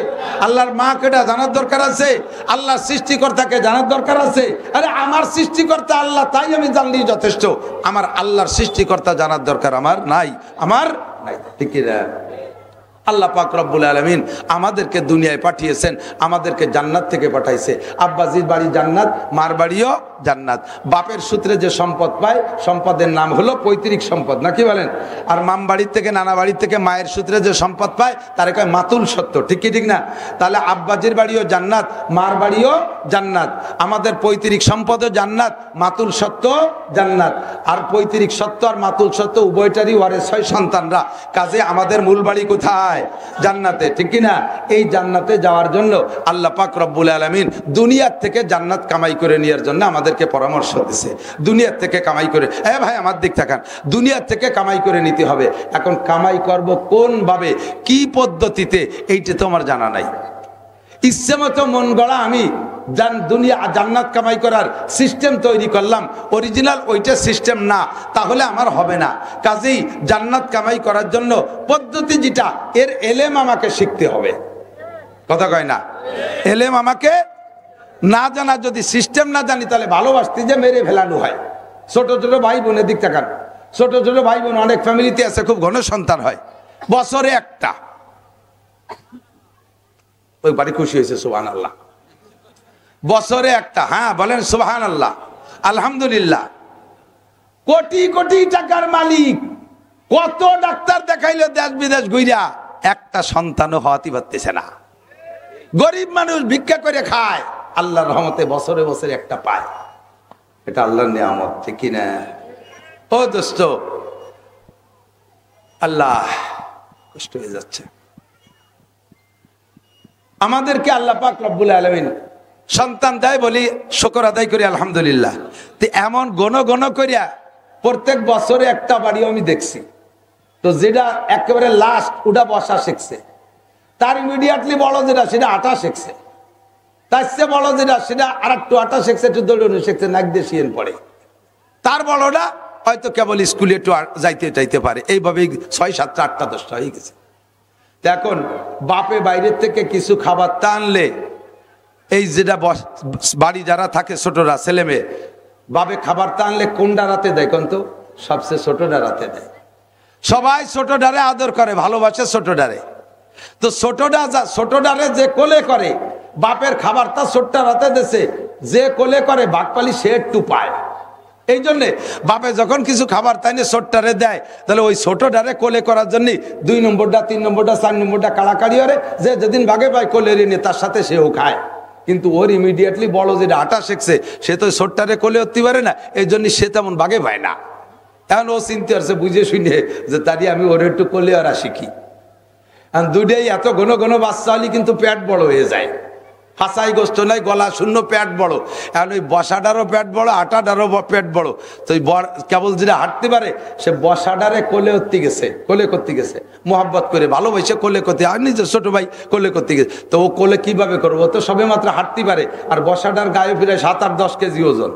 আল্লাহর মা কিরা জানার দরকার আছে? আল্লাহর সৃষ্টিকর্তাকে জানার দরকার আছে? আরে আমার সৃষ্টিকর্তা আল্লাহ, তাই আমি জানলেই যথেষ্ট। আমার আল্লাহর সৃষ্টিকর্তা জানার দরকার আমার নাই, আমার নাই। ঠিক না? আল্লাহ পাক রব্বুল আলামিন আমাদেরকে দুনিয়ায় পাঠিয়েছেন, আমাদেরকে জান্নাত থেকে পাঠাইছে। আব্বাজির বাড়ি জান্নাত, মার বাড়িও জান্নাত। বাপের সূত্রে যে সম্পদ পায়, সম্পদের নাম হলো পৈতৃক সম্পদ, নাকি বলেন? আর মাম বাড়ির থেকে, নানা বাড়ির থেকে মায়ের সূত্রে যে সম্পদ পায় তার কয় মাতুল সত্য। ঠিক কি ঠিক না? তাহলে আব্বাজির বাড়িও জান্নাত, মার বাড়িও জান্নাত। আমাদের পৈতৃক সম্পদও জান্নাত, মাতুল সত্য জান্নাত। আর পৈতৃক সত্য আর মাতুল সত্য উভয়টারই ওয়ারিস হয় সন্তানরা। কাজে আমাদের মূল বাড়ি কোথায়? জান্নাতে। ঠিক কি না? এই জান্নাতে যাওয়ার জন্য আল্লাহ পাক রব্বুল আলামিন দুনিয়ার থেকে জান্নাত কামাই করে নেওয়ার জন্য আমাদেরকে পরামর্শ দিয়েছে। দুনিয়ার থেকে কামাই করে, ভাই আমার দিক তাকান, দুনিয়ার থেকে কামাই করে নিতে হবে। এখন কামাই করব কোন ভাবে, কি পদ্ধতিতে, এইটা তো আমার জানা নাই। ইচ্ছে মতো মন গড়া আমি দুনিয়া জান্নাত কামাই করার সিস্টেম তৈরি করলাম, অরিজিনাল ওইটা সিস্টেম না, তাহলে আমার হবে না। কাজেই জান্নাত কামাই করার জন্য পদ্ধতি যেটা, এর এলেম আমাকে শিখতে হবে। কথা কয় না? এলেম আমাকে না জানা, যদি সিস্টেম না জানি তাহলে ভালোবাসতে যে মেরে ফেলানো হয়। ছোট ছোট ভাই বোনের দিক তাকান, ছোট ছোট ভাই বোন অনেক ফ্যামিলিতে আছে, খুব ঘন সন্তান হয়, বছরে একটা। ওই বাড়ি খুশি হয়েছে, সুবহানাল্লাহ। বছরে একটা, হ্যাঁ বলেন সুবহানাল্লাহ, আলহামদুলিল্লাহ। কোটি কোটি টাকার মালিক, কত ডাক্তার দেখাইলো দেশ বিদেশ ঘুইরা, একটা সন্তানও হওয়াতে পারতেছে না। গরিব মানুষ ভিক্ষা করে খায়, আল্লাহর রহমতে বছরে বছরে একটা পায়। এটা আল্লাহর নিয়ামত, ঠিক কিনা? ও দোস্ত, আল্লাহ কষ্ট হয়ে যাচ্ছে। আমাদেরকে আল্লাহ পাক রব্বুল আলামিন সন্তান দেয় বলি শুকর আদায় করি আলহামদুলিল্লাহ। তো এমন গণ করিয়া প্রত্যেক বছরে একটা বাড়িও আমি দেখছি, তো যেটা একেবারে লাস্ট ওটা বসা শিখছে, তার ইমিডিয়েটলি বড় যেটা সেটা আটা শিখছে, তার চেয়ে বড় যেটা সেটা আর একটু আটা শিখছে, একটু দৌড়ানো শিখছে, নাক দিয়ে শিয়েন পড়ে। তার বড়টা হয়তো কেবল স্কুলে একটু যাইতে পারে। এইভাবেই 6, 7, 8, 10টা হয়ে গেছে। এখন বাপে বাইরের থেকে কিছু খাবার টানলে, এই যেটা বাড়ি যারা থাকে ছোটরা ছেলে মেয়ে, বাপে খাবার টানলে কোনটা রাতে দেয় কোন? তো সবচেয়ে ছোটটা রাতে দেয়। সবাই ছোটটারে আদর করে, ভালোবাসে ছোটটারে। তো ছোটটারে যে কোলে করে, বাপের খাবারটা ছোট্টা রাতে দেশে যে কোলে করে বাঘপালি সে একটু পায়। এই জন্যে বাপে যখন কিছু খাবার তাই না ছোট্টারে দেয়, তাহলে ওই ছোটটারে কোলে করার জন্য 2 নম্বরটা 3 নম্বরটা 4 নম্বরটা কাড়াকাড়ি করে, যে যেদিন বাঘে পায় কোলে নিয়ে তার সাথে সেও খায়। কিন্তু ওর ইমিডিয়েটলি বড় যেটা আটা শিখছে, সে তো ছোট্টারে কোলে উঠতে পারে না, এই জন্য সে তেমন বাঘে পায় না। এখন ও চিনতে পারছে, বুঝে শুনে যে তারই আমি ওর একটু কোলে আর শিখি। এখন দুটাই এত ঘন বাচ্চা হলে কিন্তু পেট বড় হয়ে যায়। হাসাই গোস্ত নাই, গলা শূন্য, পেট বড়। এখন ওই বসাটারও পেট বড়, আটাটারও পেট বড়। তো ওই কেবল যেটা হাঁটতে পারে, সে বসাটারে কোলে করতে গেছে মোহাব্বত করে, ভালোবাসে কোলে করতে। আর নিজের ছোট ভাই কোলে করতে গেছে, তো ও কোলে কিভাবে করবো? ও তো সবে মাত্র হাঁটতে পারে, আর বসাটার গায়ে ফিরে 7, 8, 10 কেজি ওজন।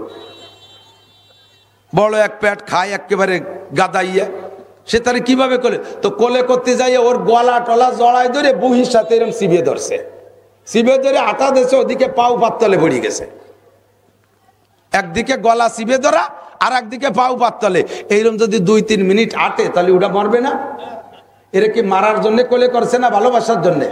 বড় এক পেট, খায় একেবারে গাদাইয়া, সে তারে কিভাবে কোলে? তো কোলে করতে যাই ওর গলা টলা জড়াই ধরে বুহির সাথে এরকম চিবিয়ে ধরছে, চিবিয়ে ধরে আটা দিয়েছে, ওদিকে পাও পাততলে পড়ে গেছে। একদিকে গলা চিবিয়ে ধরা, আর একদিকে পাও পাততলে। এইরকম যদি 2-3 মিনিট আটে, তাহলে ওটা মরবে না? এরা কি মারার জন্য কোলে করছে না ভালোবাসার জন্য?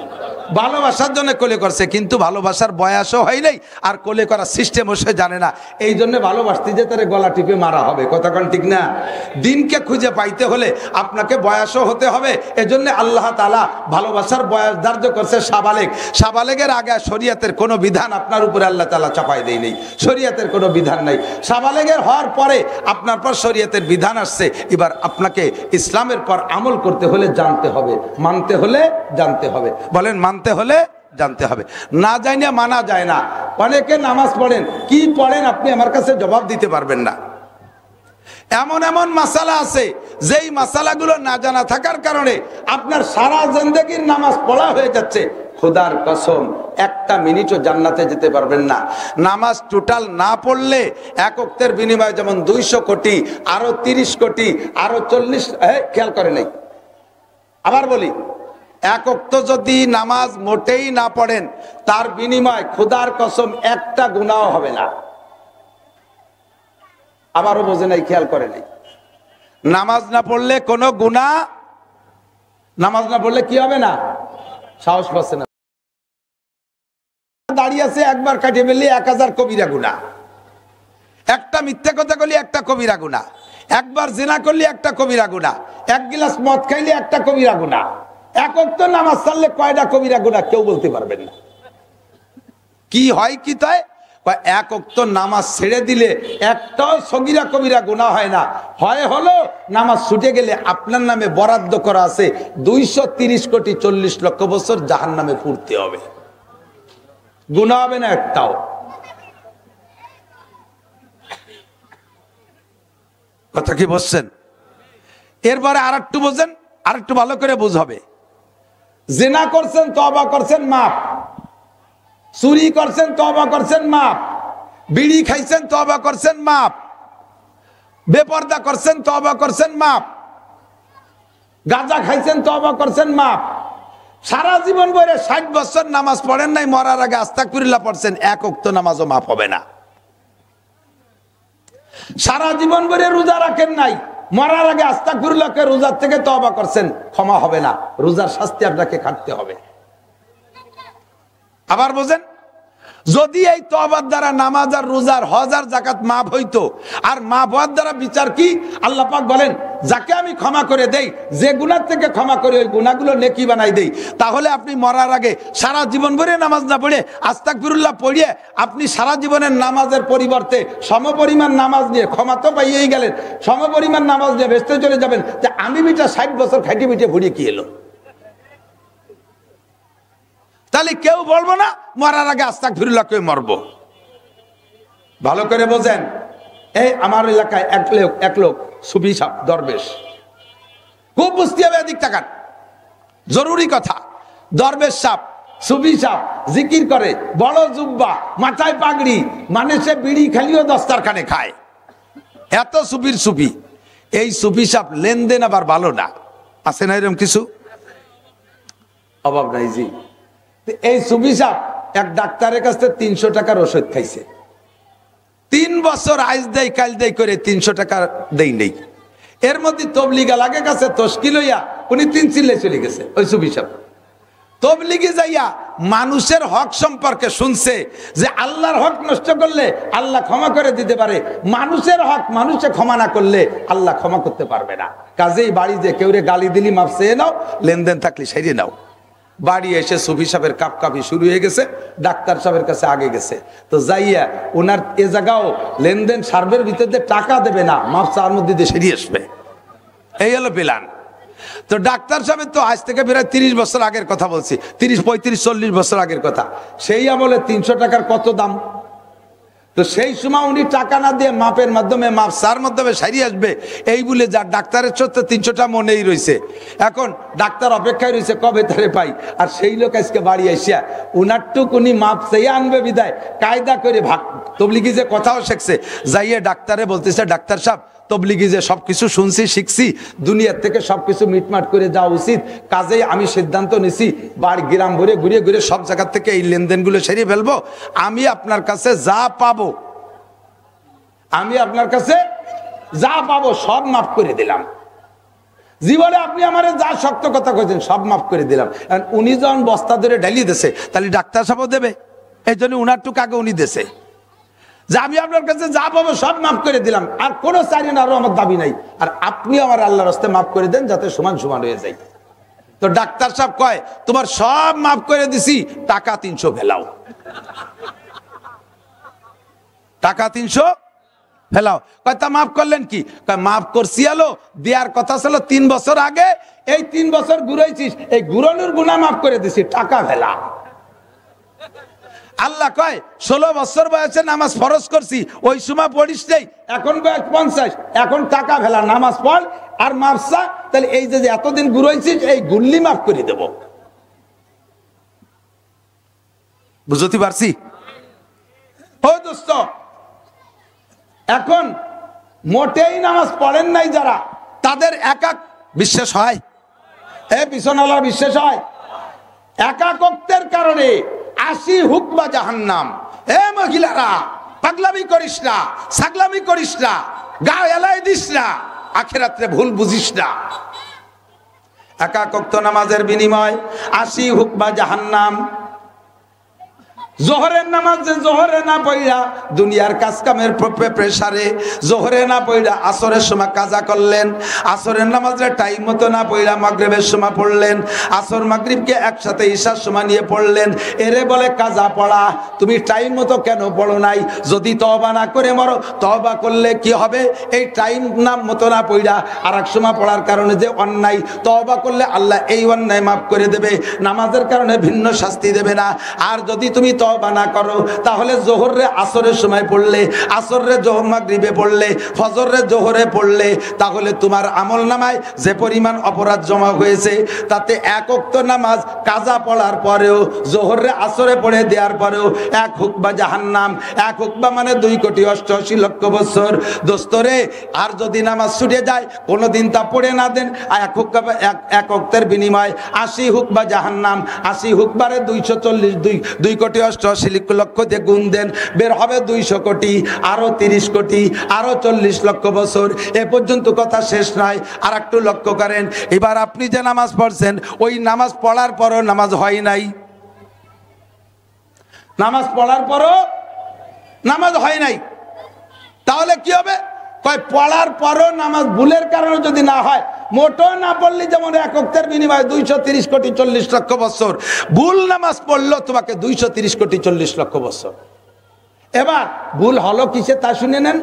ভালোবাসার জন্য কোলে করছে, কিন্তু ভালোবাসার বয়সও হয় নাই, আর কোলে করার সিস্টেমও সে জানে না। এই জন্য ভালোবাসতে যে তার গলা টিপে মারা হবে। কতক্ষণ ঠিক না? দিনকে খুঁজে পাইতে হলে আপনাকে বয়সও হতে হবে। এজন্য আল্লাহ তাআলা ভালোবাসার বয়স ধার্য করছে সাবালেগ। সাবালেগের আগে শরীয়তের কোনো বিধান আপনার উপরে আল্লাহ তাআলা চাপাই দেয় নেই, শরীয়তের কোনো বিধান নাই। সাবালেগের হওয়ার পরে আপনার পর শরীয়তের বিধান আসছে। এবার আপনাকে ইসলামের পর আমল করতে হলে জানতে হবে, মানতে হলে জানতে হবে। বলেন মানতে হলে জানতে হবে, না জানিয়ে মানা যায় না। অনেকে নামাজ পড়েন, কি পড়েন আপনি আমার কাছে জবাব দিতে পারবেন না। এমন এমন মাসালা আছে, যেই মাসালাগুলো না জানা থাকার কারণে আপনার সারা জিন্দেগির নামাজ পড়া হয়ে যাচ্ছে। খোদার কসম, একটা মিনিটও জান্নাতে যেতে পারবেন না। নামাজ টোটাল না পড়লে এক ওয়াক্তের বিনিময়ে যেমন 200 কোটি, আরো 30 কোটি, আরো 40, খেয়াল করে নাই। আবার বলি, এক ওয়াক্ত যদি নামাজ মোটেই না পড়েন, তার বিনিময় খোদার কসম একটা গুনাহ হবে না। আবারও বোঝে নাই, খেয়াল করে নাই। নামাজ না পড়লে কোনো গুনাহ, নামাজ না পড়লে কি হবে না? সাহস পাচ্ছে না। দাঁড়িয়ে আছে, একবার কাটিয়ে ফেললে 1000 কবিরা গুনাহ। একটা মিথ্যা কথা বললে একটা কবিরা গুনাহ, একবার জিনা করলে একটা কবিরা গুনাহ, 1 গ্লাস মদ খাইলে একটা কবিরা গুনাহ। এক ওয়াক্ত নামাজ ছাড়লে কয়টা কবিরা গুনাহ কেউ বলতে পারবেন না। কি হয় কি তাই? এক ওয়াক্ত নামাজ ছেড়ে দিলে একটাও সগীরা কবিরা গুনাহ হয় না। হলো নামাজ ছুটে গেলে আপনার নামে বরাদ্দ করা আছে 230 কোটি 40 লক্ষ বছর জাহান্নামে পুড়তে হবে, গুনাহ হবে না একটাও। কথা কি বলছেন? এরপরে আর একটু বোঝেন, আর একটু ভালো করে বুঝাবে। জিনা করছেন, তওবা করছেন, মাপ। চুরি করছেন, তওবা করছেন, মাপ। বিড়ি খাইছেন, তওবা করছেন, মাপ। বেপরদা করছেন, তওবা করছেন, মাপ। গাঁজা খাইছেন, তওবা করছেন, মাপ। সারা জীবন ভরে 60 বছর নামাজ পড়েন নাই, মরার আগে আস্তাগফিরুল্লাহ পড়ছেন, এক ওয়াক্ত নামাজও মাপ হবে না। সারা জীবন ভরে রোজা রাখেন নাই, মরার আগে আস্তাগফিরুল্লাহকে রোজার থেকে তওবা করছেন, ক্ষমা হবে না, রোজার শাস্তি আপনাকে খাটতে হবে। আবার বোঝেন, যদি এই তওবার দ্বারা নামাজ আর রোজার হজ আর যাকাত মাফ হইতো, আর মাফ হওয়ার দ্বারা বিচার কি? আল্লাহ পাক বলেন যাকে আমি ক্ষমা করে দেই, যে গুনাহ থেকে ক্ষমা করি ওই গুনাহগুলো নেকি বানাই দেই, তাহলে আপনি মরার আগে সারা জীবন ভরে নামাজ না পড়ে আস্তাগফিরুল্লাহ পড়িয়ে আপনি সারা জীবনের নামাজের পরিবর্তে সমপরিমাণ নামাজ নিয়ে, ক্ষমা তো পাইয়েই গেলেন, সমপরিমাণ নামাজ নিয়ে বেহেশতে চলে যাবেন। যে আমি বিটা 60 বছর খাইটি পিঠে ভরিয়ে কি এলো? তাহলে কেউ বলবো না মরার আগে আস্তাগফিরুল্লাহ করে মরবো। ভালো করে বোঝেন, এই আমার এলাকায় এক লোক সুফি সাহেব দরবেশ, খুব বুঝতে হবে, এদিক তাকান, জরুরি কথা। দরবেশ সাহেব, সুফি সাহেব, জিকির করে, বড় জুব্বা, মাথায় পাগড়ি, মানে সে বিড়ি খালিও দস্তারখানে খায়, এত সুফির সুফি। এই সুফি সাহেব লেনদেন আবার ভালো না, আছে না এরকম কিছু? অভাব নাই জি। এই সুফি সাহেব এক ডাক্তারের কাছ থেকে 300 টাকার ওষুধ খাইছে, 3 বছর আইজ দেয় কাল দেয় করে 300 টাকা দেই নেই। এর মধ্যে তবলিগা লাগে কাছে তশকিল হইয়া উনি 3 চিল্লে চলে গেছে। ওই সুফি সাহেব তবলিগে যাইয়া মানুষের হক সম্পর্কে শুনছে যে আল্লাহর হক নষ্ট করলে আল্লাহ ক্ষমা করে দিতে পারে, মানুষের হক মানুষে ক্ষমা না করলে আল্লাহ ক্ষমা করতে পারবে না। কাজেই বাড়ি যে কেউ রে গালি দিলি মাপ চেয়ে নাও, লেনদেন থাকলে সেরিয়ে নাও। বাড়ি এসে সুফি সাহেবের কাপকাপি শুরু হয়ে গেছে, ডাক্তার সাহেবের কাছে আগে গেছে। তো যাইয়া ওনার এ জায়গাও লেনদেন সার্ভের ভিতরে টাকা দেবে না, মাপ চার মধ্যে দিয়ে সেরিয়ে আসবে, এই হলো প্ল্যান। তো ডাক্তার সাহেবের তো আজ থেকে প্রায় 30 বছর আগের কথা বলছি, 30, 35, 40 বছর আগের কথা। সেই আমলে 300 টাকার কত দাম? তো সেই সময় উনি টাকা না দিয়ে মাপের মাধ্যমে, মাপ সার মাধ্যমে সারিয়ে আসবে এই বলে যার ডাক্তারের সত্য 300টা মনেই রয়েছে। এখন ডাক্তার অপেক্ষায় রয়েছে কবে তারে পাই। আর সেই লোক আজকে বাড়ি আসিয়া উনার টুক উনি মাপ চেয়ে আনবে বিদায় কায়দা করে ভাগ তবলিগি যে কথাও শিখছে, যাইয়ে ডাক্তারে বলতেছে, ডাক্তার সাহেব তবলিগি যে সবকিছু শুনছি শিখছি, দুনিয়ার থেকে সবকিছু মিটমাট করে যাওয়া উচিত, কাজেই আমি সিদ্ধান্ত নিছি বাড়ি গ্রাম ভরে ঘুরে ঘুরে সব জায়গা থেকে এই লেনদেনগুলো সেরিয়ে ফেলবো। আমি আপনার কাছে যা পাবো, আমি আপনার কাছে যা পাবো সব মাফ করে দিলাম। জীবনে আপনি আমার যা শক্ত কথা কইছেন সব মাফ করে দিলাম। উনি যখন বস্তা ধরে ঢালিয়ে দিছে, তাহলে ডাক্তার সাহেবও দেবে, এই জন্য উনার টুক আগে উনি দেছে যে আমি আপনার কাছে যা পাবো সব মাফ করে দিলাম, আর কোনো চাইলেন আরো আমার দাবি নাই, আর আপনি আমার আল্লাহর রাস্তায় মাফ করে দেন যাতে সমান সমান হয়ে যায়। তো ডাক্তার সাহেব কয় তোমার সব মাফ করে দিছি, টাকা 300 ফেলাও, টাকা 300 ফেলাও। কয় তা মাফ করলেন কি? কয় মাফ করছি আলো, দেওয়ার কথা ছিল 3 বছর আগে, এই 3 বছর ঘুরাইছিস, এই ঘুরানোর গুনাহ মাফ করে দিছি, টাকা ফেলা। আল্লাহ কয় 16 বছর বয়সে নামাজ ফরজ করছি, ওই সময় পড়িস নেই, এখন বয়স 50, এখন টাকা ফেলা, নামাজ পড় আর মাফ চা, তাহলে এই যে এতদিন ঘুরাইছিস এই গুল্লি মাফ করে দেব। বুঝতে পারছি? ও দোস্ত, এখন মোটেই নামাজ পড়েন নাই যারা, তাদের একাক বিশ্বাস হয়, এ পিছনওয়ালার বিশ্বাস হয়, একাকত্বের কারণে 80 হুকবা জাহান্নাম। এ মহিলারা পাগলামি করিস না, ছাগলামি করিস না, গা এলাই দিস না, আখিরাতে ভুল বুঝিস না। একাকত্ব নামাজের বিনিময় 80 হুকবা জাহান্নাম। জোহরের নামাজ যে জোহরে না পড়া দুনিয়ার কাজ কামের প্রেসারে জোহরে না পড়া আসরের সময় কাজা করলেন, আসরের নামাজের টাইম মতো না পড়া মাগরিবের সময় পড়লেন, আসর মাগরিবকে একসাথে ঈশার সময় নিয়ে পড়লেন, এরে বলে কাজা পড়া। তুমি টাইম মতো কেন পড়ো নাই? যদি তওবা না করে মরো, তওবা করলে কি হবে? এই টাইম নাম মতো না পড়া আর এক সময় পড়ার কারণে যে অন্যায়, তওবা করলে আল্লাহ এই অন্যায় মাফ করে দেবে, নামাজের কারণে ভিন্ন শাস্তি দেবে না। আর যদি তুমি তওবা না করো, তাহলে জোহরে আসরের সময় পড়লে, আসরে জোহর মাগরিবে পড়লে, ফজরে জোহরে পড়লে, তাহলে তোমার আমল নামায় যে পরিমাণ অপরাধ জমা হয়েছে, তাতে এক ওয়াক্ত নামাজ কাজা পড়ার পরেও, জোহরে আসরে পড়ে দেওয়ার পরেও 1 হুকবা জাহান্নাম। 1 হুকবা মানে 2,88,00,000 বছর। দোস্তরে, আর যদি নামাজ ছুটে যায়, কোনোদিন তা পড়ে না দেন, 1 হুকবা 1 ওয়াক্তের বিনিময় 80 হুকবা জাহান্নাম। 80 হুকবারে 240, 2,88,00,000 দিয়ে গুণ দেন, বের হবে 200 কোটি, আরো 30 কোটি, আরো 40 লক্ষ বছর। এ পর্যন্ত কথা শেষ নয়, আর একটু লক্ষ্য করেন। এবার আপনি যে নামাজ পড়ছেন, ওই নামাজ পড়ার পরও নামাজ হয় নাই, নামাজ পড়ার পরও নামাজ হয় নাই, তাহলে কি হবে? কয় পড়ার পরও নামাজ ভুলের কারণে যদি না হয়, মোটো না পড়লে যেমন এক ওয়াক্তের বিনিময়ে 230 কোটি 40 লক্ষ বছর, ভুল নামাজ পড়লো তোমাকে 230 কোটি 40 লক্ষ বছর। এবার ভুল হলো কিসে তা শুনে নেন।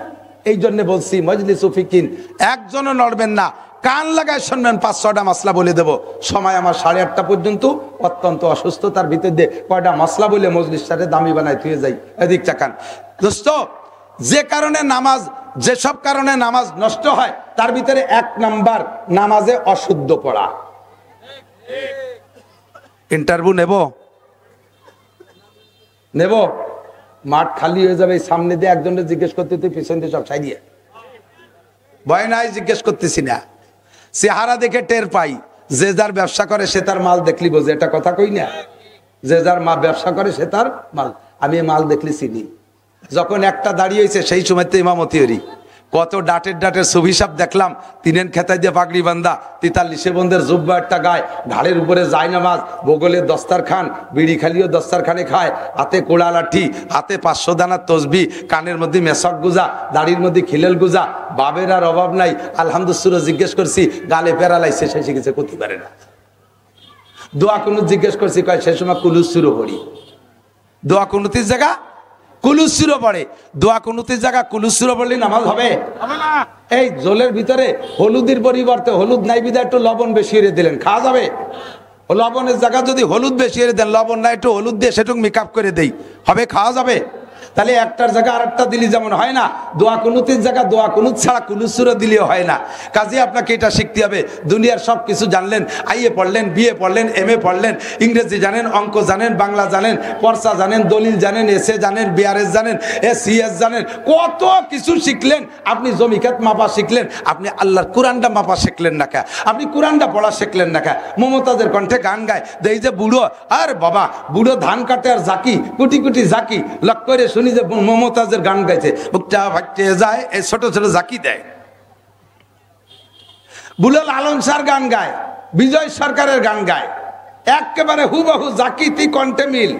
এই জন্য বলছি মজলিস ফিকিন একজনও নড়বেন না, কান লাগায় শুনবেন। 5-6টা মাসলা বলে দেব। সময় আমার 8:30 পর্যন্ত, অত্যন্ত অসুস্থতার ভিতর দিয়ে কয়টা মাসলা বলে মজলিসটারে দামি বানায় থুয়ে যাই। এদিক চাকান দোস্ত, যে কারণে নামাজ, যেসব কারণে নামাজ নষ্ট হয় তার ভিতরে 1 নাম্বার নামাজে অশুদ্ধ পড়া। ইন্টারভিউ নেব, মাঠ খালি হয়ে যাবে, সামনে দিয়ে একজনের জিজ্ঞেস করতে, তুই পিছন দিয়ে সব সাইডিয়ে ভয় নাই, জিজ্ঞেস করতেছি না। চেহারা দেখে টের পাই, যে যার ব্যবসা করে সে তার মাল দেখলি বোঝে, এটা কথা কই না? যে যার মা ব্যবসা করে সে তার মাল। আমি মাল দেখলি চিনি। যখন একটা দাঁড়িয়ে হয়েছে সেই সময়তে ইমামতি হরি, কত ডাটের সুভিসাব দেখলাম। 3 খেতায় দিয়ে পাগড়ি বান্ধা, 43 বন্ধের জুব্বা একটা গায়ে, ঘাড়ের উপরে যায় নামাজ, বগলে দস্তারখান, বিড়ি খালিও দস্তারখানে খায়, হাতে কোড়া লাঠি, হাতে 500 দানার তসবি, কানের মধ্যে মেশক গুজা, দাড়ির মধ্যে খিলেল গুজা, বাবের আর অভাব নাই। আলহামদুলিল্লাহ জিজ্ঞেস করছি, গালে প্যারালাইছে, সে শিখেছে করতে পারে না। দোয়া কুনুত জিজ্ঞেস করছি, কয় সে সময় কুলুস শুরু করি। দোয়া কুনুতির জায়গা কুলুস শুরু পড়ে, দোয়া কুনুতির জায়গা কুলুস শুরু পড়লে নামাজ হবে না। এই জলের ভিতরে হলুদের পরিবর্তে হলুদ নাই বিধায় একটু লবণ বেশি এনে দিলেন, খাওয়া যাবে? লবণের জায়গা যদি হলুদ বেশি এনে দেন, লবণ না একটু হলুদ দিয়ে সেটুকু মেকআপ করে দেই, হবে? খাওয়া যাবে? তাহলে একটার জায়গা আরেকটা দিলি যেমন হয় না, দোয়া কুনুতের জায়গা দোয়া কুনুত ছাড়া কুলুসুরও দিলেও হয় না। কাজে আপনাকে এটা শিখতে হবে। দুনিয়ার সব কিছু জানলেন, আইএ পড়লেন, বিএ পড়লেন, এমএ পড়লেন, ইংরেজি জানেন, অঙ্ক জানেন, বাংলা জানেন, পর্চা জানেন, দলিল জানেন, এসএ জানেন, বিআরএস জানেন, সিএস জানেন, কত কিছু শিখলেন। আপনি জমিখাত মাপা শিখলেন, আপনি আল্লাহর কোরআনটা মাপা শিখলেন না কে? আপনি কোরআনটা পড়া শিখলেন না কে? মমতাজের কণ্ঠে গান গায়, দেই যে বুড়ো, আর বাবা বুড়ো ধান কাটে আর জাকি, কুটি কুটি জাকি, লক করে শুনি যে মমতাজের গান গাইছে, বুকটা ভাগতে যায়, এই ছোট ছোট জাকি দেয়। বুড়ো লালন সার গান গায়, বিজয় সরকারের গান গায়, একেবারে হুবহু জাকিতি কণ্ঠে মিল।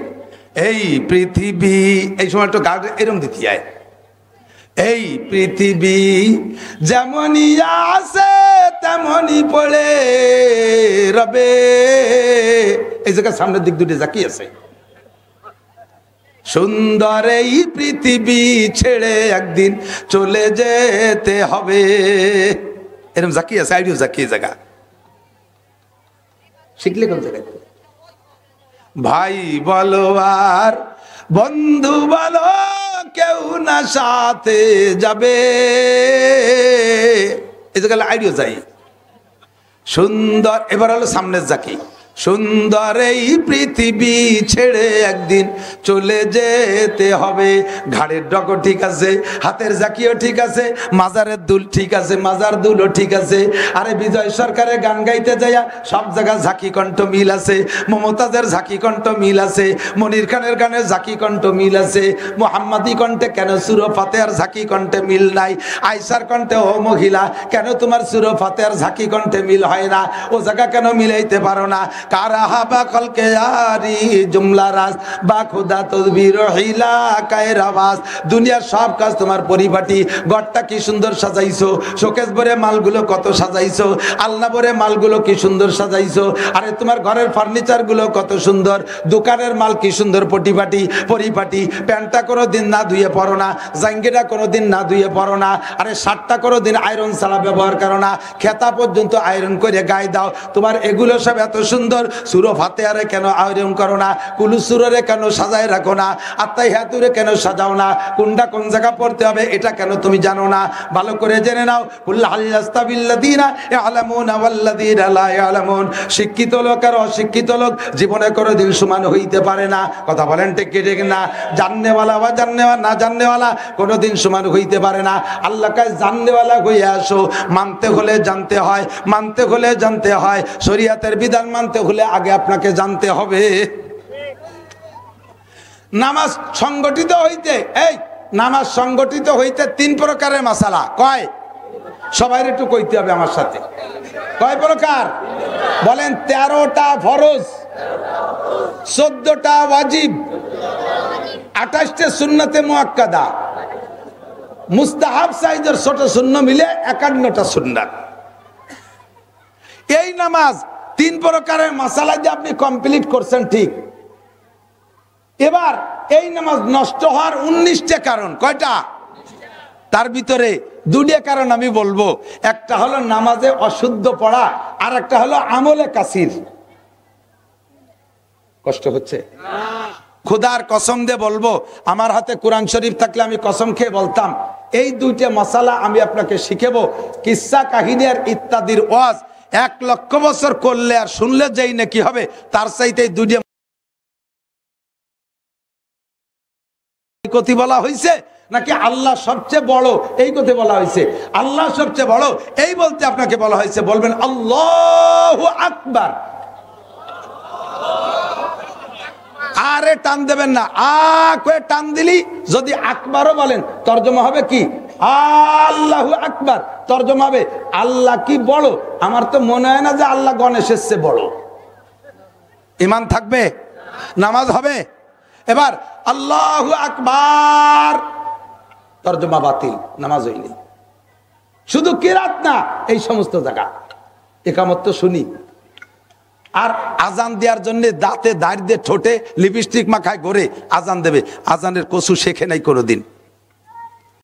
এই পৃথিবী, এই সময় একটু গান এরম দিতে যায়, এই পৃথিবী যেমনই আছে তেমনই পড়ে রবে। এই জায়গায় সামনের দিক দুটি জাকি আছে। সুন্দর এই পৃথিবী ছেড়ে একদিন চলে যেতে হবে, এরকম জাকি আছে, আইডিও জাকি জায়গা শিখলে কোন জায়গায়? ভাই বলো আর বন্ধু বলো, কেউ না সাথে যাবে, এই জায়গায় আইডিও যাই সুন্দর। এবার হলো সামনের জাকি, সুন্দর এই পৃথিবী ছেড়ে একদিন চলে যেতে হবে। ঘাড়ের ডগো ঠিক আছে, হাতের জাকিও ঠিক আছে, মাজারের দুল ঠিক আছে, মাজার দুলও ঠিক আছে। আরে বিজয় সরকারের গান গাইতে যাইয়া সব জায়গায় ঝাঁকি কণ্ঠ মিল আছে, মমতাজের ঝাঁকি কণ্ঠ মিল আছে, মনির খানের গানের ঝাঁকি কণ্ঠ মিল আছে। মোহাম্মদী কণ্ঠে কেন সুরো ফাতেহার ঝাঁকি কণ্ঠে মিল নাই? আয়সার কণ্ঠে ও মহিলা কেন তোমার সুরো ফাতেহার ঝাঁকি কণ্ঠে মিল হয় না? ও জায়গা কেন মিলাইতে পারো না? কারাহা বা কলকে আরি জুমলা রাজ বা খুদা তদবির হিলা কায়ের আওয়াজ। দুনিয়ার সব কাজ তোমার পরিপাটি, ঘরটা কি সুন্দর সাজাইছো, শোকেস ভরে মালগুলো কত সাজাইছো, আলনা ভরে মালগুলো কি সুন্দর সাজাইছো। আরে তোমার ঘরের ফার্নিচার গুলো কত সুন্দর, দোকানের মাল কি সুন্দর পরিপাটি পরিপাটি। প্যান্টটা কোনো দিন না ধুয়ে পড়ো না, জাঙ্গিটা কোনো দিন না ধুয়ে পড়ো না, আরে শার্টটা কোনো দিন আয়রন ছাড়া ব্যবহার করো না, খেতা পর্যন্ত আয়রন করে গায়ে দাও। তোমার এগুলো সব এত সুন্দর, সুরো ফাতেহারে কেন আয়রন করো না? কুলুসুরে কেন সাজায় রাখো না? আত্তাহিয়াতুরে কেন সাজাও না? কোনটা কোন জায়গা পড়তে হবে এটা কেন তুমি জানো না? ভালো করে জেনে নাও। কুল হাল ইয়াস্তাবিল্লাযীনা ইয়ালামুনা ওয়াল্লাযীনা লা ইয়ালামুন। শিক্ষিত লোক আর অশিক্ষিত লোক জীবনে কোনোদিন সমান হইতে পারে না। কথা বলেন ঠিক কি ঠিক না? জাননেওয়ালা বা না জাননেওয়ালা কোনোদিন সমান হইতে পারে না। আল্লাহ কাজ জাননেওয়ালা হয়ে আসো। মানতে হলে জানতে হয়, মানতে হলে জানতে হয়। শরীয়তের বিধান মানতে হলে আগে আপনাকে জানতে হবে। নামাজ সংগঠিত হইতে, এই নামাজ সংগঠিত হইতে 3 প্রকারের মাসালা। কয়? সবাই একটু কইতে হবে আমার সাথে। কয় প্রকার? বলেন। 13টা ফরজ, 14টা ওয়াজিব, 28টা সুন্নতে মুআক্কাদা। মুস্তাহাব সাইজের ছোট শূন্য মিলে 51টা সুন্নাত। এই নামাজ 3 প্রকারের মাসালা দিয়ে আপনি কমপ্লিট করছেন, ঠিক। এবার এই নামাজ নষ্ট হওয়ার 19টা কারণ। কয়টা? তার ভিতরে 2টা কারণ আমি বলবো। একটা হলো নামাজে অশুদ্ধ পড়া, আর একটা হলো আমলে কাসির। কষ্ট হচ্ছে? খোদার কসম দিয়ে বলবো, আমার হাতে কোরআন শরীফ থাকলে আমি কসম খেয়ে বলতাম এই 2টা মাসালা আমি আপনাকে শিখাবো। কিসসা কাহিনী আর ইত্যাদির ওয়াজ 1 লক্ষ বছর করলে আর শুনলে যেই নাকি হবে, তার চাইতে 2টা কথা বলা হয়েছে নাকি আল্লাহ সবচেয়ে বড় এই কথা বলা হয়েছে? আল্লাহ সবচেয়ে বড় এই বলতে আপনাকে বলা হয়েছে। বলবেন আল্লাহু আকবার, আরে টান দেবেন না, করে টান দিলি যদি আকবারও বলেন তর্জমা হবে কি? আল্লাহু আকবার। তর্জমা হবে আল্লাহ কি বড়। আমার তো মনে হয় না যে আল্লাহ গণেশের চেয়ে বড়। ঈমান থাকবে? নামাজ হবে? এবার আল্লাহু আকবার তর্জমা বাতিল, নামাজ হইনি। শুধু কিরাত না, এই সমস্ত জায়গা একামত তো শুনি। আর আজান দেওয়ার জন্য দাঁতে দাঁড় দিয়ে ঠোঁটে লিপস্টিক মাখায় ঘরে আজান দেবে, আজানের কসু শেখে নাই কোনোদিন।